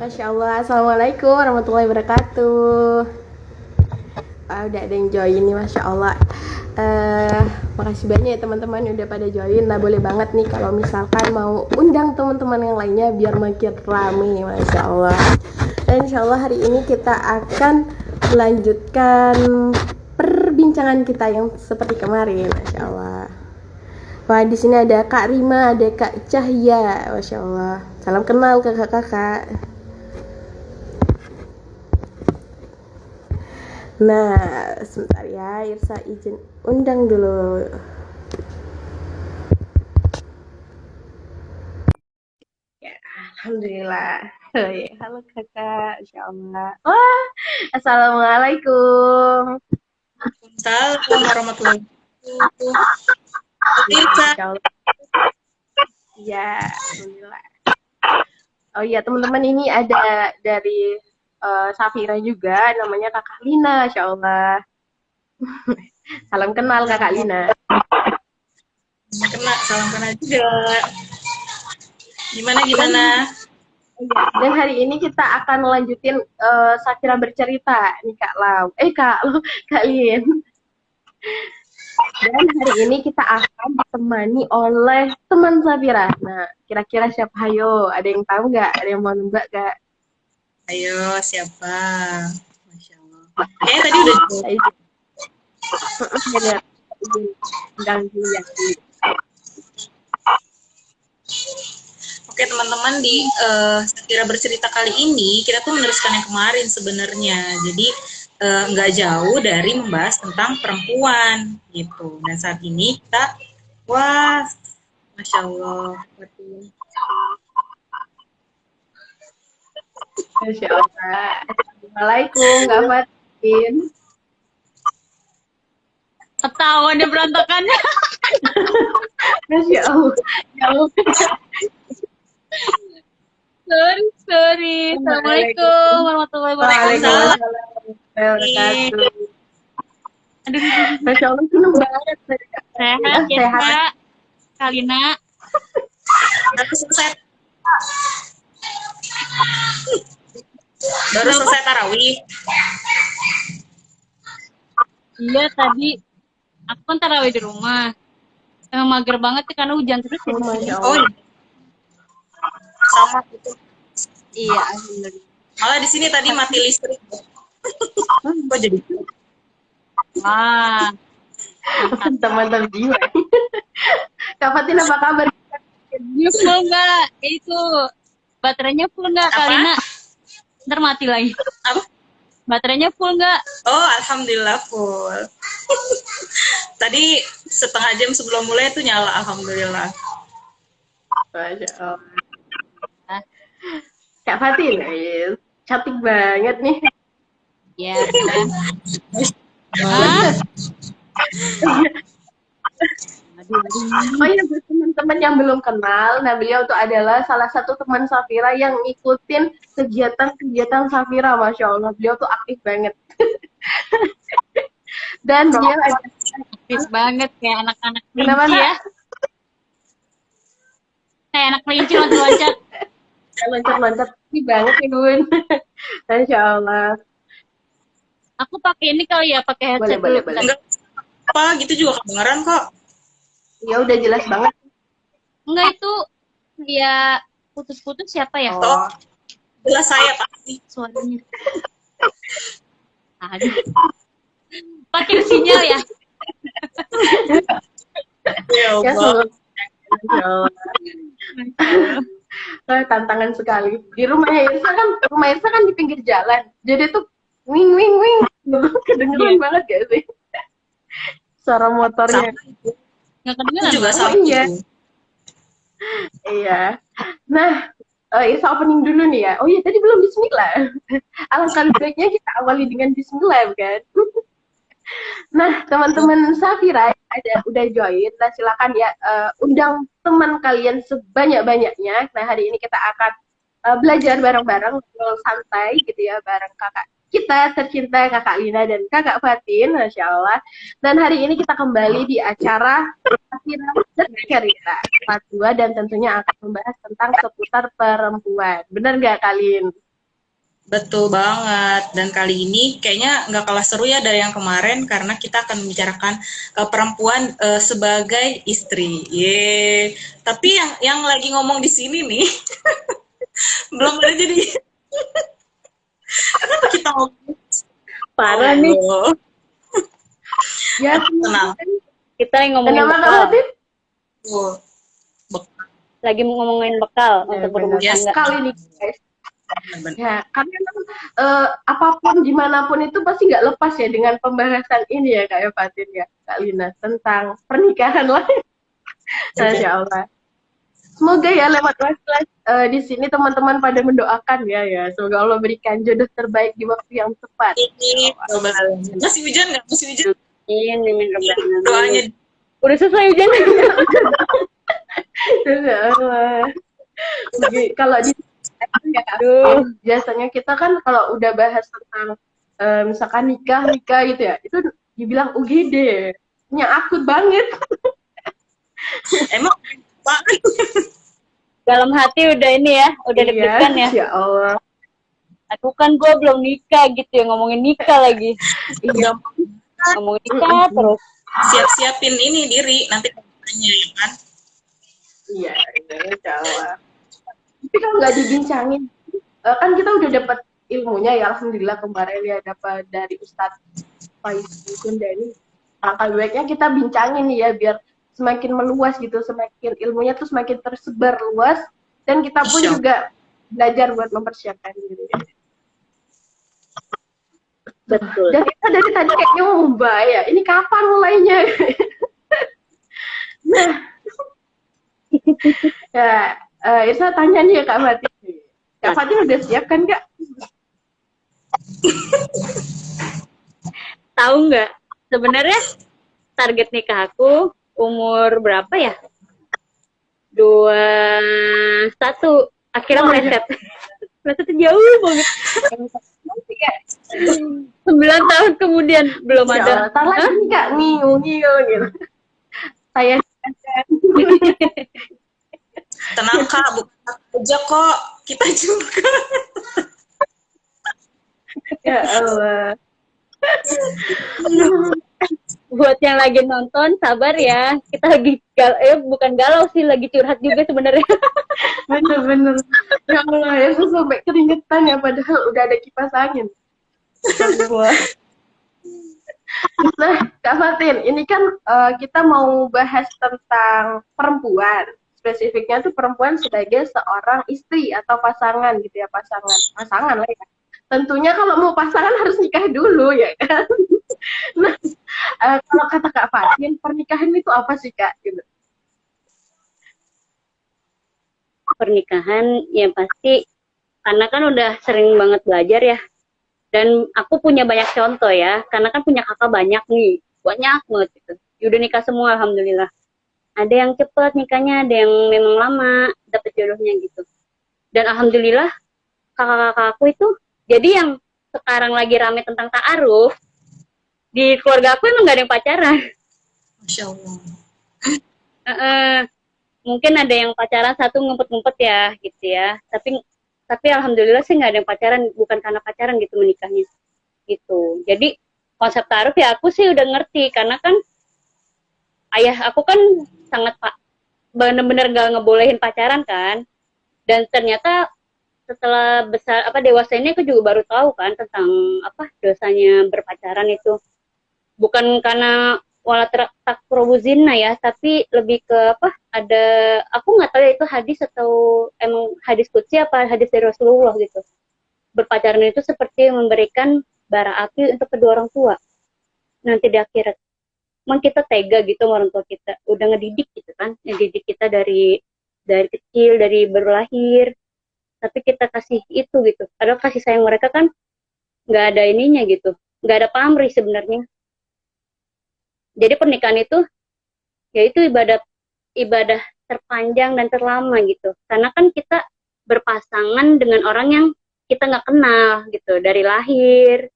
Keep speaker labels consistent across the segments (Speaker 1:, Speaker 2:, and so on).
Speaker 1: Masya Allah, Assalamualaikum warahmatullahi wabarakatuh. Udah ada yang join nih, Masya Allah. Makasih banyak ya teman-teman udah pada join. Nah boleh banget nih kalau misalkan mau undang teman-teman yang lainnya biar makin rame, Masya Allah. Dan Insya Allah hari ini kita akan melanjutkan perbincangan kita yang seperti kemarin, Masya Allah. Wah, di sini ada Kak Rima, ada Kak Cahya, Masya Allah. Salam kenal kakak-kakak. Nah, sebentar ya, Irsa izin undang dulu. Ya, Alhamdulillah. Halo kakak, Masya Allah. Wah, Assalamualaikum.
Speaker 2: Waalaikumsalam warahmatullahi wabarakatuh. Irsa.
Speaker 1: Masya Allah. Ya, Alhamdulillah. Oh iya, teman-teman, ini ada dari Safira juga, namanya Kakak Lina, Masya Allah. Salam kenal Kakak Lina.
Speaker 2: Salam kenal juga. Gimana?
Speaker 1: Dan hari ini kita akan melanjutin Safira bercerita nih Kak Lau. Kak Lin. Dan hari ini kita akan ditemani oleh teman Safira. Nah, kira-kira siapa? Hayo, ada yang tahu nggak? Ada yang mau nebak nggak?
Speaker 2: Ayo, siapa? Masya Allah. Tadi udah. Oke teman-teman, di Safira bercerita kali ini kita tuh meneruskan yang kemarin sebenarnya. Jadi nggak jauh dari membahas tentang perempuan gitu. Dan saat ini kita, wah, Masya Allah.
Speaker 1: Masya Allah. Assalamualaikum, Kak Fatin.
Speaker 3: Ketawa deh berantakannya.
Speaker 1: Masya Allah.
Speaker 3: Sorry. Assalamualaikum warahmatullahi wabarakatuh. Aduh,
Speaker 1: Masya Allah, seneng banget.
Speaker 3: sehat ya Kak Kalina.
Speaker 2: Baru selesai tarawih.
Speaker 3: Iya tadi aku kan tarawih di rumah. Emang mager banget sih karena hujan terus ya.
Speaker 1: Masya
Speaker 2: Oh,
Speaker 1: Allah.
Speaker 2: sama gitu.
Speaker 3: Iya, alhamdulillah.
Speaker 2: Malah di sini tadi mati listrik. Kok jadi?
Speaker 3: Wah,
Speaker 1: Teman-teman jiwa. Kak Fatin apa kabar?
Speaker 3: full nggak? Itu baterainya full nggak
Speaker 2: Apa?
Speaker 3: Kalina? Ntar mati lagi.
Speaker 2: Apa?
Speaker 3: Baterainya full nggak?
Speaker 2: Oh, alhamdulillah full. Tadi setengah jam sebelum mulai itu nyala, alhamdulillah.
Speaker 1: Masya Allah. Kak Fatin, cantik banget nih.
Speaker 3: Ya. Hah?
Speaker 1: Oh iya, buat teman-teman yang belum kenal, nah beliau itu adalah salah satu teman Safira yang ngikutin kegiatan Safira, Masya Allah. Beliau tuh aktif banget. Dan dia ada
Speaker 3: Aktif banget kayak anak-anak
Speaker 1: Kenapa,
Speaker 3: kelinci
Speaker 1: Nak?
Speaker 3: ya. Kayak anak kelinci loncat-loncat.
Speaker 1: loncat-loncat banget nih Bun. Masya Allah.
Speaker 3: Aku pakai ini kali ya, pakai headset
Speaker 1: Boleh.
Speaker 3: dulu.
Speaker 2: Enggak apa gitu juga kedengeran kok.
Speaker 1: Ya udah jelas banget.
Speaker 3: Enggak itu ya putus-putus siapa ya?
Speaker 1: Oh.
Speaker 2: Jelas saya pasti.
Speaker 3: Suaranya. Aduh. Pakai sinyal ya.
Speaker 2: Ya
Speaker 1: Ya,
Speaker 2: Allah.
Speaker 1: Masya Allah. Tantangan sekali. Di rumah Irsa kan di pinggir jalan. Jadi tuh wing. Kedengeran banget gak sih? Suara motornya.
Speaker 3: Nggak
Speaker 2: Aku
Speaker 3: kedengeran.
Speaker 2: juga
Speaker 3: Bang.
Speaker 2: sama.
Speaker 1: Iya. Iya. Nah, Irsa opening dulu nih ya. Oh iya, tadi belum bismillah. Alangkah baiknya kita awali dengan bismillah, kan? Nah, teman-teman Safira udah join. Nah, silakan ya undang teman kalian sebanyak-banyaknya. Nah, hari ini kita akan belajar bareng-bareng, ngobrol santai gitu ya, bareng kakak kita tercinta Kakak Lina dan Kakak Fatin, Masya Allah. Dan hari ini kita kembali di acara Safira bercerita part 2 dan tentunya akan membahas tentang seputar perempuan. Benar nggak Kalin?
Speaker 2: Betul banget. Dan kali ini kayaknya nggak kalah seru ya dari yang kemarin karena kita akan membicarakan perempuan sebagai istri. Ye. Tapi yang lagi ngomong di sini nih belum ada jadi kenapa kita ngomong?
Speaker 3: Parah nih.
Speaker 2: Aduh.
Speaker 1: Ya,
Speaker 2: Tenang.
Speaker 3: Kita yang ngomongin
Speaker 1: kenapa
Speaker 3: bekal.
Speaker 1: Kak Fatin?
Speaker 2: Tuh.
Speaker 3: Lagi ngomongin bekal untuk berumah
Speaker 2: Yes.
Speaker 3: tangga.
Speaker 1: Kali ini guys.
Speaker 2: Benar.
Speaker 1: Ya, karena apapun gimana pun itu pasti nggak lepas ya dengan pembahasan ini ya Kak Fatin ya, Kak Lina, tentang pernikahan lah. Masya Allah. Semoga ya lewat live di sini teman-teman pada mendoakan ya. Semoga Allah berikan jodoh terbaik di waktu yang tepat.
Speaker 2: Ini masih hujan nggak? Masih hujan?
Speaker 3: Ini
Speaker 2: Doanya
Speaker 3: udah selesai hujan.
Speaker 1: Masya Allah. Kalau di ya, biasanya kita kan kalau udah bahas tentang misalkan nikah gitu ya, itu dibilang UGD, nya akut banget.
Speaker 2: emang Pak.
Speaker 3: Dalam hati udah ini ya, udah deg-degan ya.
Speaker 1: Ya Allah.
Speaker 3: Aku kan gue belum nikah gitu ya, ngomongin nikah lagi.
Speaker 1: Iya.
Speaker 3: Ngomongin nikah terus.
Speaker 2: Siap-siapin ini diri nanti tanya ya kan.
Speaker 1: Iya, Insya Allah. Tapi kalau nggak dibincangin, kan kita udah dapat ilmunya ya, alhamdulillah kemarin ya dapat dari Ustadz Faizi Kundani. Alangkah baiknya kita bincangin nih ya biar semakin meluas gitu, semakin ilmunya tuh semakin tersebar luas dan kita pun juga belajar buat mempersiapkan diri.
Speaker 3: Betul.
Speaker 1: Dan kita dari tadi kayaknya mau ya, ini kapan mulainya? Nah, ya, Irsa tanya nih ya Kak Fatin. Kak Fatin udah siap kan Kak?
Speaker 3: Tahu nggak? Sebenarnya target nikah aku umur berapa ya? 21. Akhirnya meleset. Meleset jauh banget. 9 tahun kemudian belum
Speaker 1: Ya
Speaker 3: ada.
Speaker 1: Allah, tar lagi nih Kak, ngiu gitu. Saya
Speaker 2: Tenang Kak, bukan aja kok. Kita juga.
Speaker 1: ya Allah.
Speaker 3: Buat yang lagi nonton, sabar ya. Kita lagi bukan galau sih, lagi curhat juga sebenarnya.
Speaker 1: Bener-bener. Ya Allah, ya aku sampai keringetan ya padahal udah ada kipas angin. Nah, Kak Fatin, ini kan kita mau bahas tentang perempuan. Spesifiknya tuh perempuan sebagai seorang istri atau pasangan gitu ya, pasangan lah ya. Tentunya kalau mau pasangan harus nikah dulu ya kan. Nah, kalau kata Kak Fatin, pernikahan itu apa sih Kak? Gitu.
Speaker 3: Pernikahan yang pasti, karena kan udah sering banget belajar ya. Dan aku punya banyak contoh ya, karena kan punya kakak banyak nih, banyak banget gitu. Udah nikah semua, alhamdulillah. Ada yang cepet nikahnya, ada yang memang lama dapet jodohnya gitu. Dan alhamdulillah kakak-kakak aku itu, jadi yang sekarang lagi rame tentang ta'aruf, di keluarga aku emang gak ada yang pacaran.
Speaker 2: Masya Allah.
Speaker 3: Mungkin ada yang pacaran satu ngumpet-ngumpet ya gitu ya, tapi alhamdulillah sih nggak ada yang pacaran, bukan karena pacaran gitu menikahnya gitu. Jadi konsep ta'aruf ya aku sih udah ngerti, karena kan ayah aku kan sangat bener-bener gak ngebolehin pacaran kan. Dan ternyata setelah besar dewasa ini aku juga baru tahu kan tentang dosanya berpacaran itu. Bukan karena wala taqrabu zina ya, tapi lebih ke ada, aku nggak tahu ya itu hadis atau emang hadis qudsi apa hadis dari Rasulullah gitu. Berpacaran itu seperti memberikan bara api untuk kedua orang tua nanti di akhirat. Emang kita tega gitu sama orang tua kita, udah ngedidik gitu kan, ngedidik kita dari kecil, dari berlahir, tapi kita kasih itu gitu. Padahal kasih sayang mereka kan nggak ada ininya gitu, nggak ada pamrih sebenarnya. Jadi pernikahan itu yaitu ibadah terpanjang dan terlama gitu, karena kan kita berpasangan dengan orang yang kita nggak kenal gitu dari lahir.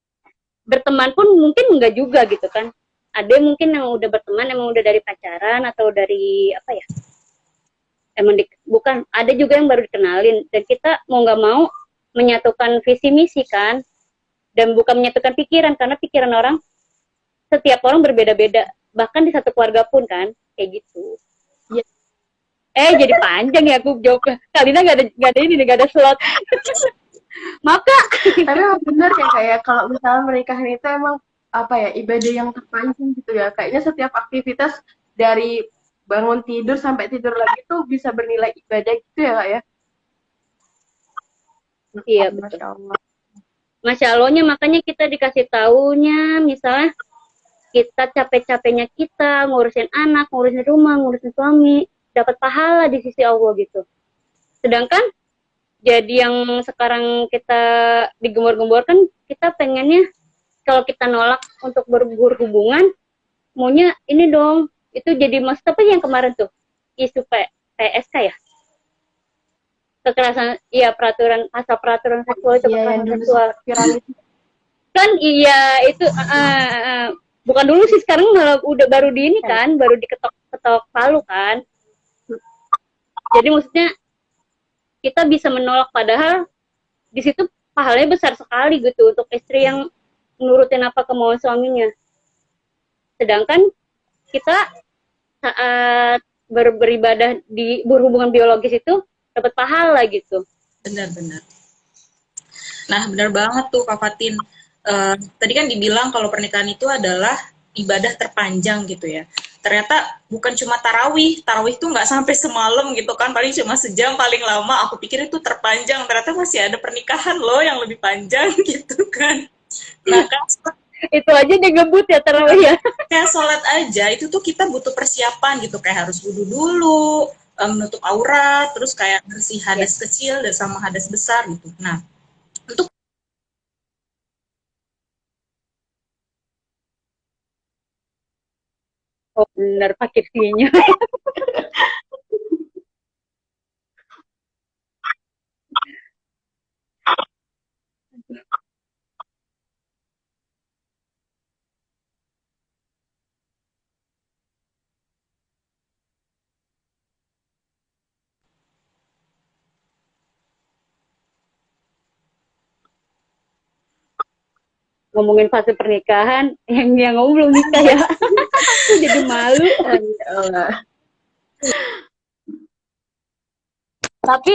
Speaker 3: Berteman pun mungkin nggak juga gitu kan, ada mungkin yang udah berteman emang udah dari pacaran atau dari bukan, ada juga yang baru dikenalin, dan kita mau nggak mau menyatukan visi misi kan, dan bukan menyatukan pikiran, karena pikiran orang, setiap orang berbeda-beda, bahkan di satu keluarga pun kan kayak gitu.
Speaker 1: Iya.
Speaker 3: Jadi panjang ya aku jawab. Kalina nggak ada ini, nggak ada slot. Maaf Kak.
Speaker 1: Tapi emang bener ya kayak kalau misalnya pernikahan itu emang apa ya, ibadah yang terpanjang gitu ya. Kayaknya setiap aktivitas dari bangun tidur sampai tidur lagi tuh bisa bernilai ibadah gitu ya Kak ya.
Speaker 3: Iya betul.
Speaker 1: Masya Allah.
Speaker 3: Masya Allahnya, makanya kita dikasih taunya, misalnya kita capek-capeknya kita ngurusin anak, ngurusin rumah, ngurusin suami, dapat pahala di sisi Allah gitu. Sedangkan jadi yang sekarang kita digembor-gemborkan, kita pengennya kalau kita nolak untuk berhubungan, maunya ini dong, itu jadi maksud apa yang kemarin tuh, isu PSK ya? Kekerasan, iya pasal peraturan seksual itu,
Speaker 1: Iya, yang
Speaker 3: kekerasan
Speaker 1: dulu
Speaker 3: seksual.
Speaker 1: viral itu.
Speaker 3: Kan iya itu, bukan dulu sih, sekarang malah udah baru di ini kan, baru diketok palu kan. Jadi maksudnya kita bisa menolak, padahal di situ pahalanya besar sekali gitu untuk istri yang menurutin apa kemauan suaminya. Sedangkan kita saat beribadah di berhubungan biologis itu dapat pahala gitu.
Speaker 2: Benar-benar. Nah, benar banget tuh Kak Fatin. Tadi kan dibilang kalau pernikahan itu adalah ibadah terpanjang gitu ya. Ternyata bukan cuma tarawih tuh nggak sampai semalam gitu kan, paling cuma sejam paling lama. Aku pikir itu terpanjang, ternyata masih ada pernikahan loh yang lebih panjang gitu kan. Nah kan
Speaker 3: Itu aja dia ngebut ya tarawih ya.
Speaker 2: kayak sholat aja itu tuh kita butuh persiapan gitu, kayak harus wudu dulu, menutup aurat, terus kayak bersih hadas kecil dan sama hadas besar gitu. Nah, untuk
Speaker 3: Oh benar, pakai fee-nya. Ngomongin fase pernikahan, yang ngomong belum nikah ya. Aku jadi malu. Tapi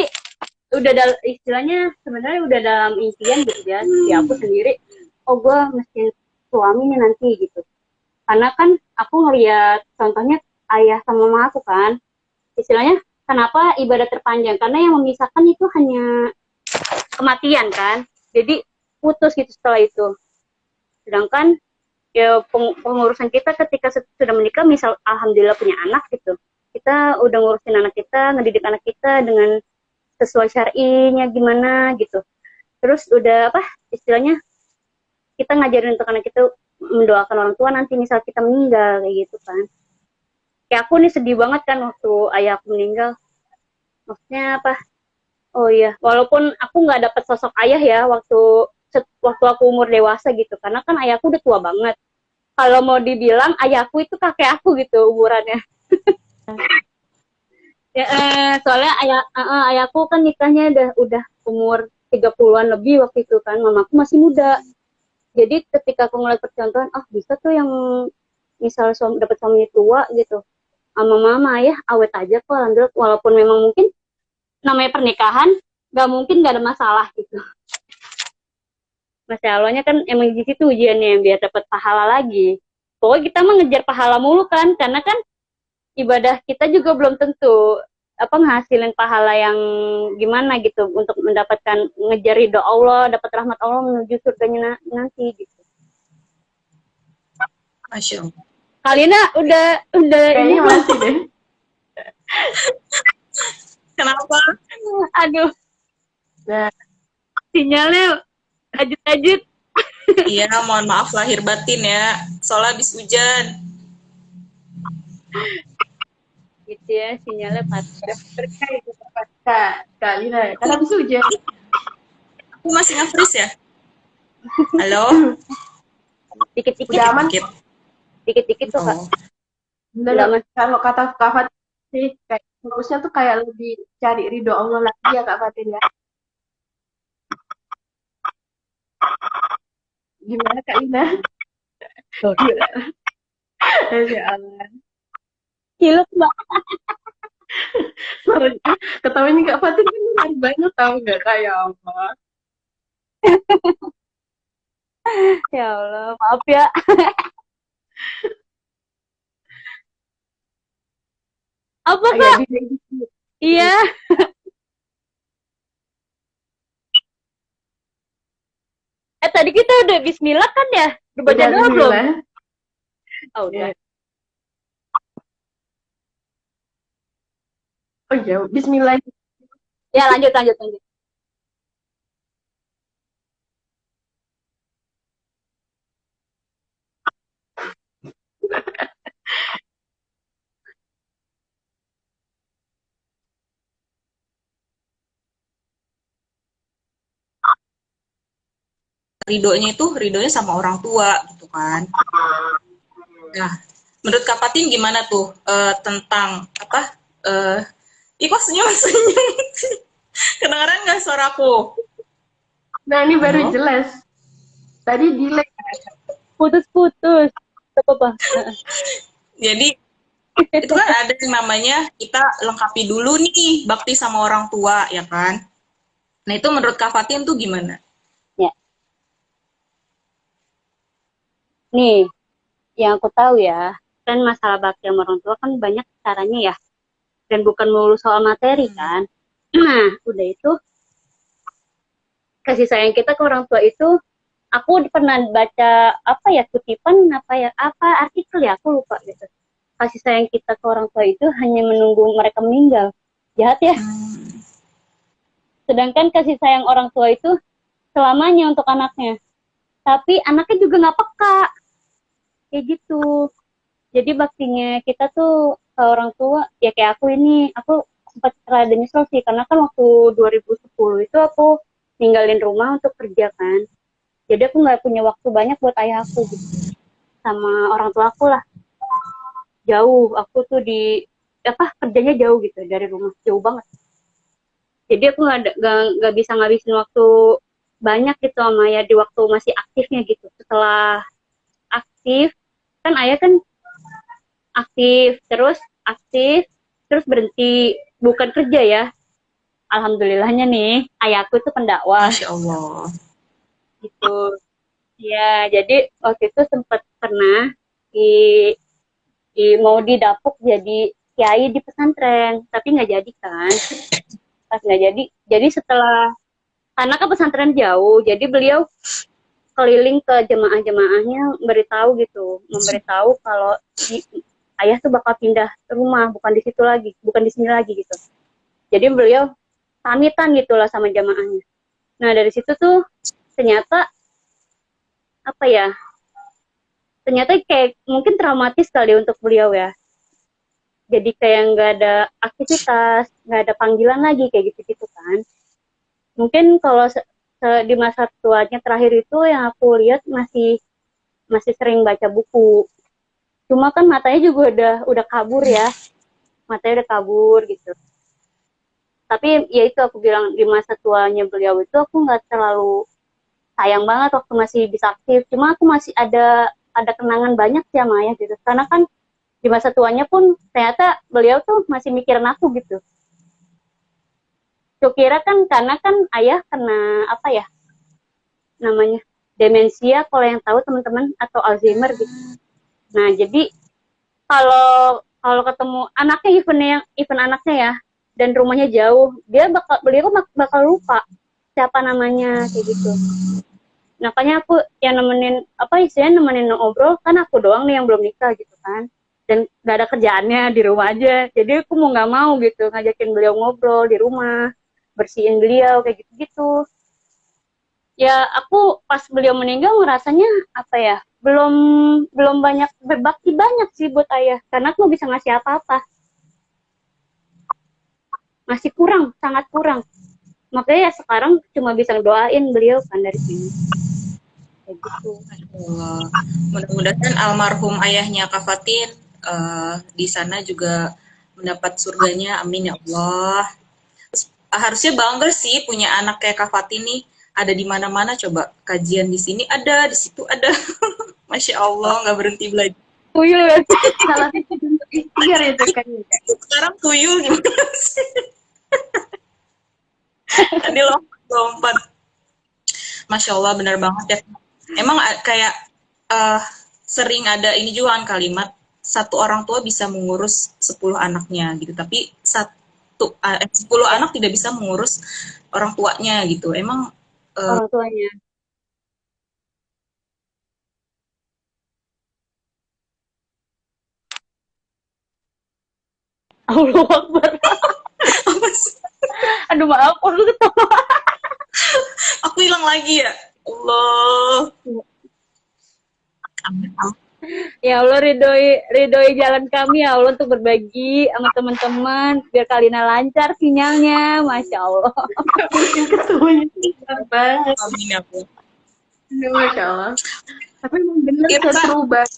Speaker 3: udah istilahnya sebenarnya udah dalam impian gitu ya, di aku sendiri, oh gue mesti suami nih nanti gitu. Karena kan aku ngeliat contohnya ayah sama mama aku kan, istilahnya kenapa ibadah terpanjang, karena yang memisahkan itu hanya kematian kan, jadi putus gitu setelah itu. Sedangkan ya pengurusan kita ketika sudah menikah, misal alhamdulillah punya anak gitu, kita udah ngurusin anak kita, ngedidik anak kita dengan sesuai syar'inya gimana gitu. Terus udah apa istilahnya, kita ngajarin untuk anak kita mendoakan orang tua nanti misal kita meninggal kayak gitu kan. Kayak aku nih sedih banget kan waktu ayah aku meninggal. Maksudnya apa? Oh iya, walaupun aku nggak dapet sosok ayah ya waktu aku umur dewasa gitu, karena kan ayahku udah tua banget. Kalau mau dibilang ayahku itu kakek aku gitu umurannya. Ya, soalnya ayahku kan nikahnya udah umur 30-an lebih waktu itu kan, mamaku masih muda. Jadi ketika aku ngeliat percontohan, bisa tuh yang misal dapat suami tua gitu, sama mama ya awet aja kok, alhamdulillah. Walaupun memang mungkin namanya pernikahan, nggak mungkin nggak ada masalah gitu. Masalahnya kan emang di situ ujiannya, biar dapat pahala lagi. Pokoknya kita mah ngejar pahala mulu kan, karena kan ibadah kita juga belum tentu apa ngasilin pahala yang gimana gitu untuk mendapatkan ngejar ridho Allah, dapat rahmat Allah menuju surganya nanti gitu.
Speaker 2: Masya Allah.
Speaker 3: Kalina udah
Speaker 1: Kayaknya masih deh.
Speaker 2: Kenapa?
Speaker 3: Aduh.
Speaker 1: Nah,
Speaker 3: Sinyalnya ajut-ajut.
Speaker 2: Iya, mohon maaf lahir batin ya. Soalnya habis hujan.
Speaker 3: Gitu ya, sinyalnya patah.
Speaker 1: Kak Lina, karena habis hujan.
Speaker 2: Aku masih nge-freeze ya? Halo?
Speaker 3: Dikit-dikit.
Speaker 1: Udah aman?
Speaker 3: Dikit-dikit tuh Kak.
Speaker 1: Bener, kalau kata Kak Fatin sih, kayak fokusnya tuh kayak lebih cari ridho Allah lagi ya Kak Fatin ya. Gimana Kak Lina?
Speaker 3: Tuh,
Speaker 1: Masya Allah.
Speaker 3: cilok mbak.
Speaker 1: Suaranya, ketawanya Kak Fatin kan menarik banget tahu nggak Kak ya Allah.
Speaker 3: Ya Allah, maaf ya. Apa
Speaker 1: Agak
Speaker 3: kak?
Speaker 1: di
Speaker 3: Iya. Tadi kita udah Bismillah kan ya? Udah baca
Speaker 1: udah
Speaker 3: doa belum?
Speaker 1: Bismillah.
Speaker 3: Oh udah.
Speaker 1: Ya. Oh iya, Bismillah.
Speaker 3: Ya lanjut lanjut lanjut.
Speaker 2: Ridonya sama orang tua gitu kan. Nah, menurut Kak Fatin gimana tuh tentang apa? Eh, Ih kok senyum-senyum? Kedengeran nggak suaraku?
Speaker 1: Nah, ini baru
Speaker 2: Halo?
Speaker 1: jelas. Tadi delay.
Speaker 3: Putus-putus. Apa apa?
Speaker 2: Jadi itu kan ada yang namanya kita lengkapi dulu nih bakti sama orang tua ya kan. Nah itu menurut Kak Fatin tuh gimana?
Speaker 3: Ya. Nih, yang aku tahu ya, kan masalah bakti sama orang tua kan banyak caranya ya. Dan bukan melulu soal materi kan. Nah, udah itu kasih sayang kita ke orang tua itu aku pernah baca apa ya kutipan apa ya apa artikel ya aku lupa gitu. Kasih sayang kita ke orang tua itu hanya menunggu mereka meninggal. Jahat ya. Sedangkan kasih sayang orang tua itu selamanya untuk anaknya. Tapi anaknya juga nggak peka. Kayak gitu. Jadi baktinya kita tuh ke orang tua, ya kayak aku sempat rada nyesel sih, karena kan waktu 2010 itu aku ninggalin rumah untuk kerja kan. Jadi aku nggak punya waktu banyak buat ayah aku gitu. Sama orang tua aku lah. Jauh, aku tuh apa kerjanya jauh gitu dari rumah, jauh banget. Jadi aku nggak bisa ngabisin waktu banyak gitu sama ya di waktu masih aktifnya gitu. Setelah aktif, kan ayah kan aktif terus berhenti bukan kerja ya. Alhamdulillahnya nih ayahku tuh pendakwah
Speaker 2: Masya Allah.
Speaker 3: gitu ya. Jadi waktu itu sempat pernah di, mau didapuk jadi kiai di pesantren tapi nggak jadi kan. Pas nggak jadi setelah karena kan pesantren jauh jadi beliau keliling ke jemaah-jemaahnya memberitahu kalau ayah tuh bakal pindah rumah, bukan di situ lagi, bukan di sini lagi gitu. Jadi beliau pamitan gitu lah sama jamaahnya. Nah dari situ tuh ternyata apa ya? Ternyata kayak mungkin traumatis kali untuk beliau ya. Jadi kayak nggak ada aktivitas, nggak ada panggilan lagi kayak gitu-gitu kan. Mungkin kalau di masa tuanya terakhir itu yang aku lihat masih masih sering baca buku. Cuma kan matanya juga udah kabur ya, matanya udah kabur gitu. Tapi ya itu aku bilang di masa tuanya beliau itu aku nggak terlalu sayang banget waktu masih bisa aktif. Cuma aku masih ada kenangan banyak sih sama ayah gitu. Karena kan di masa tuanya pun ternyata beliau tuh masih mikirin aku gitu. Kukira kan karena kan ayah kena apa ya namanya demensia kalau yang tahu teman-teman atau Alzheimer gitu. Nah jadi kalau kalau ketemu anaknya event anaknya ya dan rumahnya jauh beliau bakal lupa siapa namanya kayak gitu. Makanya aku yang nemenin apa istilahnya nemenin ngobrol kan aku doang nih yang belum nikah gitu kan dan gak ada kerjaannya di rumah aja jadi aku mau nggak mau gitu ngajakin beliau ngobrol di rumah bersihin beliau kayak gitu-gitu. Ya aku pas beliau meninggal ngerasanya apa ya belum belum banyak berbakti banyak sih buat ayah karena aku nggak bisa ngasih apa-apa, masih kurang, sangat kurang. Makanya ya sekarang cuma bisa doain beliau kan dari sini kayak gitu.
Speaker 2: Allah. Mudah-mudahan almarhum ayahnya Kak Fatin di sana juga mendapat surganya. Amin ya Allah. Harusnya bangga sih punya anak kayak Kak Fatin nih. ada di mana-mana. Coba kajian di sini ada, di situ ada. Masya Allah, nggak berhenti belajar.
Speaker 3: Tuyul ya.
Speaker 1: Salah satu bentuk ikhtiar itu kan ya, Kak.
Speaker 2: Sekarang tuyul gimana sih? Tadi lompat. Masya Allah, benar banget ya. Emang kayak sering ada ini juga kan kalimat, satu orang tua bisa mengurus 10 anaknya gitu, tapi 10 anak tidak bisa mengurus orang tuanya gitu. Emang
Speaker 3: Orang tuanya. Allah Akbar.
Speaker 2: apa sih?
Speaker 3: Aduh maaf, aku ketawa.
Speaker 2: Aku hilang lagi ya. Allah. Amin.
Speaker 3: Ya Allah, ridhoi jalan kami ya Allah untuk berbagi sama teman-teman biar Kalina lancar sinyalnya, Masya Allah.
Speaker 1: Mungkin ketuanya pintar banget.
Speaker 2: Amin ya Allah.
Speaker 1: Aduh, Masya Allah. Tapi emang bener
Speaker 2: Irsa.
Speaker 1: seru banget.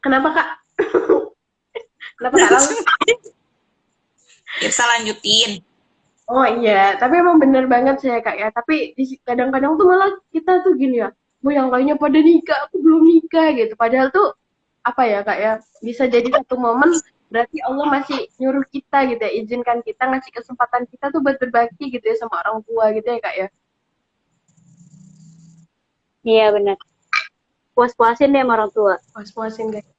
Speaker 1: Kenapa, Kak? Kenapa, Kak? Lalu?
Speaker 2: Irsa lanjutin.
Speaker 1: Oh iya, tapi emang bener banget sih ya, Kak ya. Tapi kadang-kadang tuh malah kita tuh gini ya, bu yang lainnya pada nikah, aku belum nikah gitu. Padahal tuh apa ya, Kak ya, bisa jadi satu momen berarti Allah masih nyuruh kita gitu ya, izinkan kita, ngasih kesempatan kita tuh buat berbakti gitu ya sama orang tua gitu ya, Kak ya.
Speaker 3: Iya benar. Puas-puasin deh sama orang tua.
Speaker 1: Puas-puasin guys.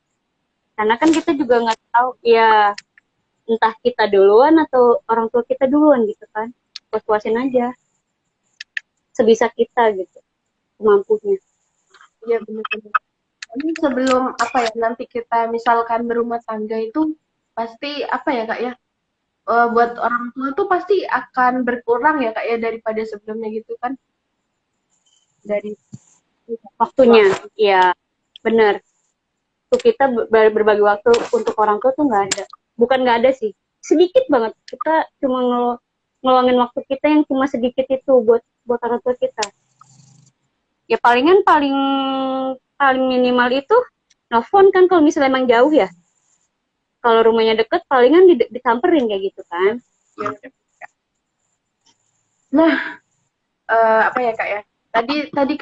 Speaker 3: Karena kan kita juga nggak tahu ya entah kita duluan atau orang tua kita duluan gitu kan. Puas-puasin aja. Sebisa kita gitu. Kemampunya.
Speaker 1: Iya benar-benar. Tapi sebelum apa ya, nanti kita misalkan berumah tangga itu pasti apa ya, Kak ya, buat orang tua tuh pasti akan berkurang ya, Kak ya, daripada sebelumnya gitu kan. Dari
Speaker 3: Waktunya. Iya benar. Tuh kita berbagi waktu untuk orang tua tuh nggak ada. Bukan nggak ada sih. Sedikit banget. Kita cuma ngeluangin waktu kita yang cuma sedikit itu buat orang tua kita. Ya paling minimal itu nelfon kan kalau misalnya emang jauh ya. Kalau rumahnya deket palingan disamperin kayak gitu kan.
Speaker 1: Nah, apa ya, Kak ya? Tadi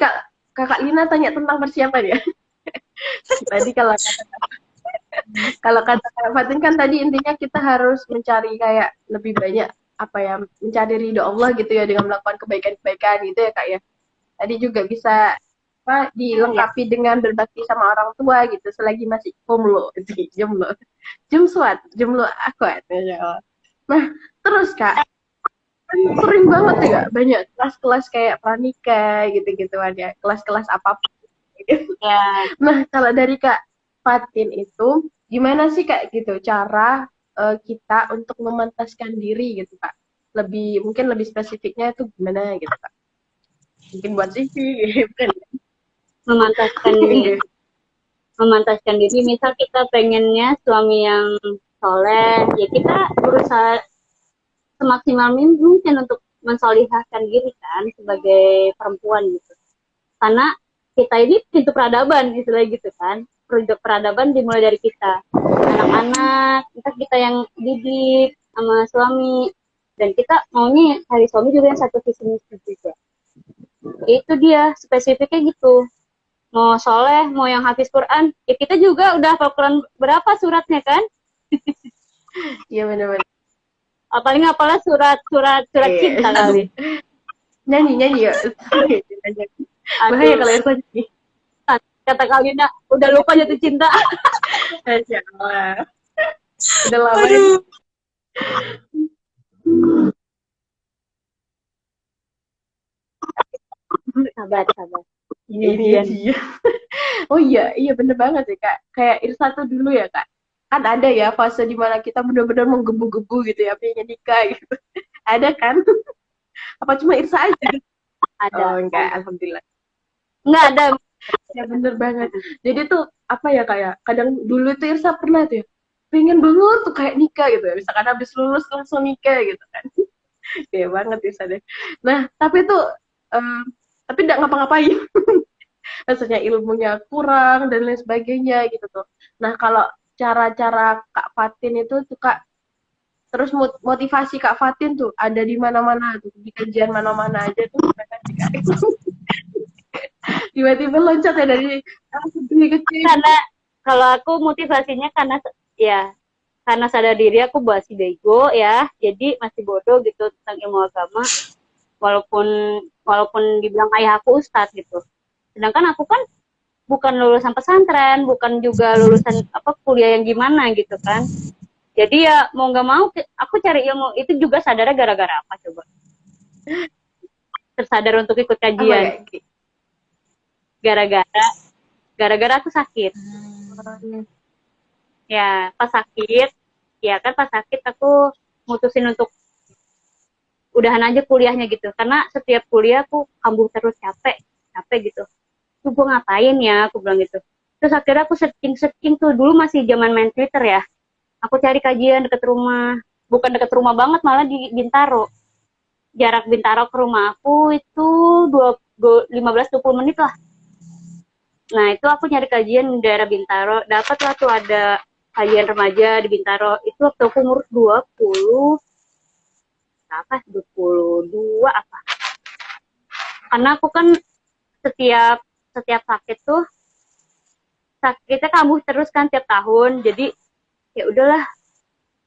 Speaker 1: Kakak Lina tanya tentang persiapan ya. Tadi kalau kata Kak Fatin kan tadi intinya kita harus mencari kayak lebih banyak apa ya, mencari ridho Allah gitu ya dengan melakukan kebaikan-kebaikan gitu ya, Kak ya. Tadi juga bisa apa dilengkapi dengan berbakti sama orang tua gitu selagi masih jomblo akwat ya. Nah, terus Kak, kan sering banget ya Kak, banyak kelas-kelas kayak pranikah gitu-gitu ada, kelas-kelas apapun.
Speaker 3: Ya.
Speaker 1: Nah, kalau dari Kak Fatin itu gimana sih Kak gitu cara kita untuk memantaskan diri gitu Kak? Mungkin lebih spesifiknya itu gimana gitu Kak? Mungkin buat CV gitu.
Speaker 3: memantaskan diri misal kita pengennya suami yang soleh ya kita berusaha semaksimal mungkin untuk mensolihahkan diri kan sebagai perempuan gitu karena kita ini pintu peradaban istilah gitu kan peradaban dimulai dari kita anak-anak kita yang didik sama suami dan kita maunya cari suami juga yang satu visi misi juga itu dia spesifiknya gitu mau soleh, mau yang hafiz Quran, ya kita juga udah hafal Quran berapa suratnya kan?
Speaker 1: Iya benar-benar.
Speaker 3: Paling apalah surat cinta kali.
Speaker 1: Nyanyi ya. Bahaya kalau yang nyanyi.
Speaker 3: Kata Kalina, udah lupa jatuh cinta.
Speaker 1: Masya Allah. Udah lama ya.
Speaker 3: Sabar.
Speaker 1: Ini dia. Oh iya bener banget sih Kak. Kayak Irsa tuh dulu ya Kak. Kan ada ya fase dimana kita bener-bener menggebu-gebu gitu ya, pengen nikah gitu. Ada kan? Apa cuma Irsa aja?
Speaker 3: Ada.
Speaker 1: Oh enggak, alhamdulillah.
Speaker 3: Enggak ada.
Speaker 1: Ya bener banget. Jadi tuh apa ya Kak ya? Kadang dulu tuh Irsa pernah tuh ya, pengen banget tuh kayak nikah gitu ya. Misalkan habis lulus langsung nikah gitu kan. Kayak banget Irsa deh. Nah, tapi tuh tapi nggak ngapa-ngapain. Maksudnya ilmunya kurang dan lain sebagainya gitu tuh. Nah, kalau cara-cara Kak Fatin itu tuh Kak, terus motivasi Kak Fatin tuh ada di mana-mana tuh, di kajian mana-mana aja tuh gimana sih Kak? Tiba-tiba loncat ya dari segini kecil.
Speaker 3: Karena kalau aku motivasinya karena ya karena sadar diri aku masih bego ya, jadi masih bodoh gitu tentang ilmu agama, walaupun walaupun dibilang ayah aku ustadz gitu. Sedangkan aku kan bukan lulusan pesantren, bukan juga lulusan apa kuliah yang gimana gitu kan. Jadi ya mau nggak mau aku cari ilmu itu juga sadarnya gara-gara apa coba? Tersadar untuk ikut
Speaker 1: Apa
Speaker 3: kajian
Speaker 1: ya?
Speaker 3: gara-gara gara-gara aku sakit. Ya pas sakit, ya kan pas sakit aku mutusin untuk udahan aja kuliahnya gitu. Karena setiap kuliah aku kambuh terus capek, capek gitu. Tuh gue ngapain ya, aku bilang gitu. Terus akhirnya aku searching tuh, dulu masih zaman main Twitter ya. Aku cari kajian deket rumah, bukan deket rumah banget, malah di Bintaro. Jarak Bintaro ke rumah aku itu 15-20 menit lah. Nah itu aku nyari kajian di daerah Bintaro, dapat lah tuh ada kajian remaja di Bintaro. Itu waktu aku umur 20, apa 22 apa. Karena aku kan setiap sakit tuh sakitnya kambuh terus kan tiap tahun, jadi ya udahlah,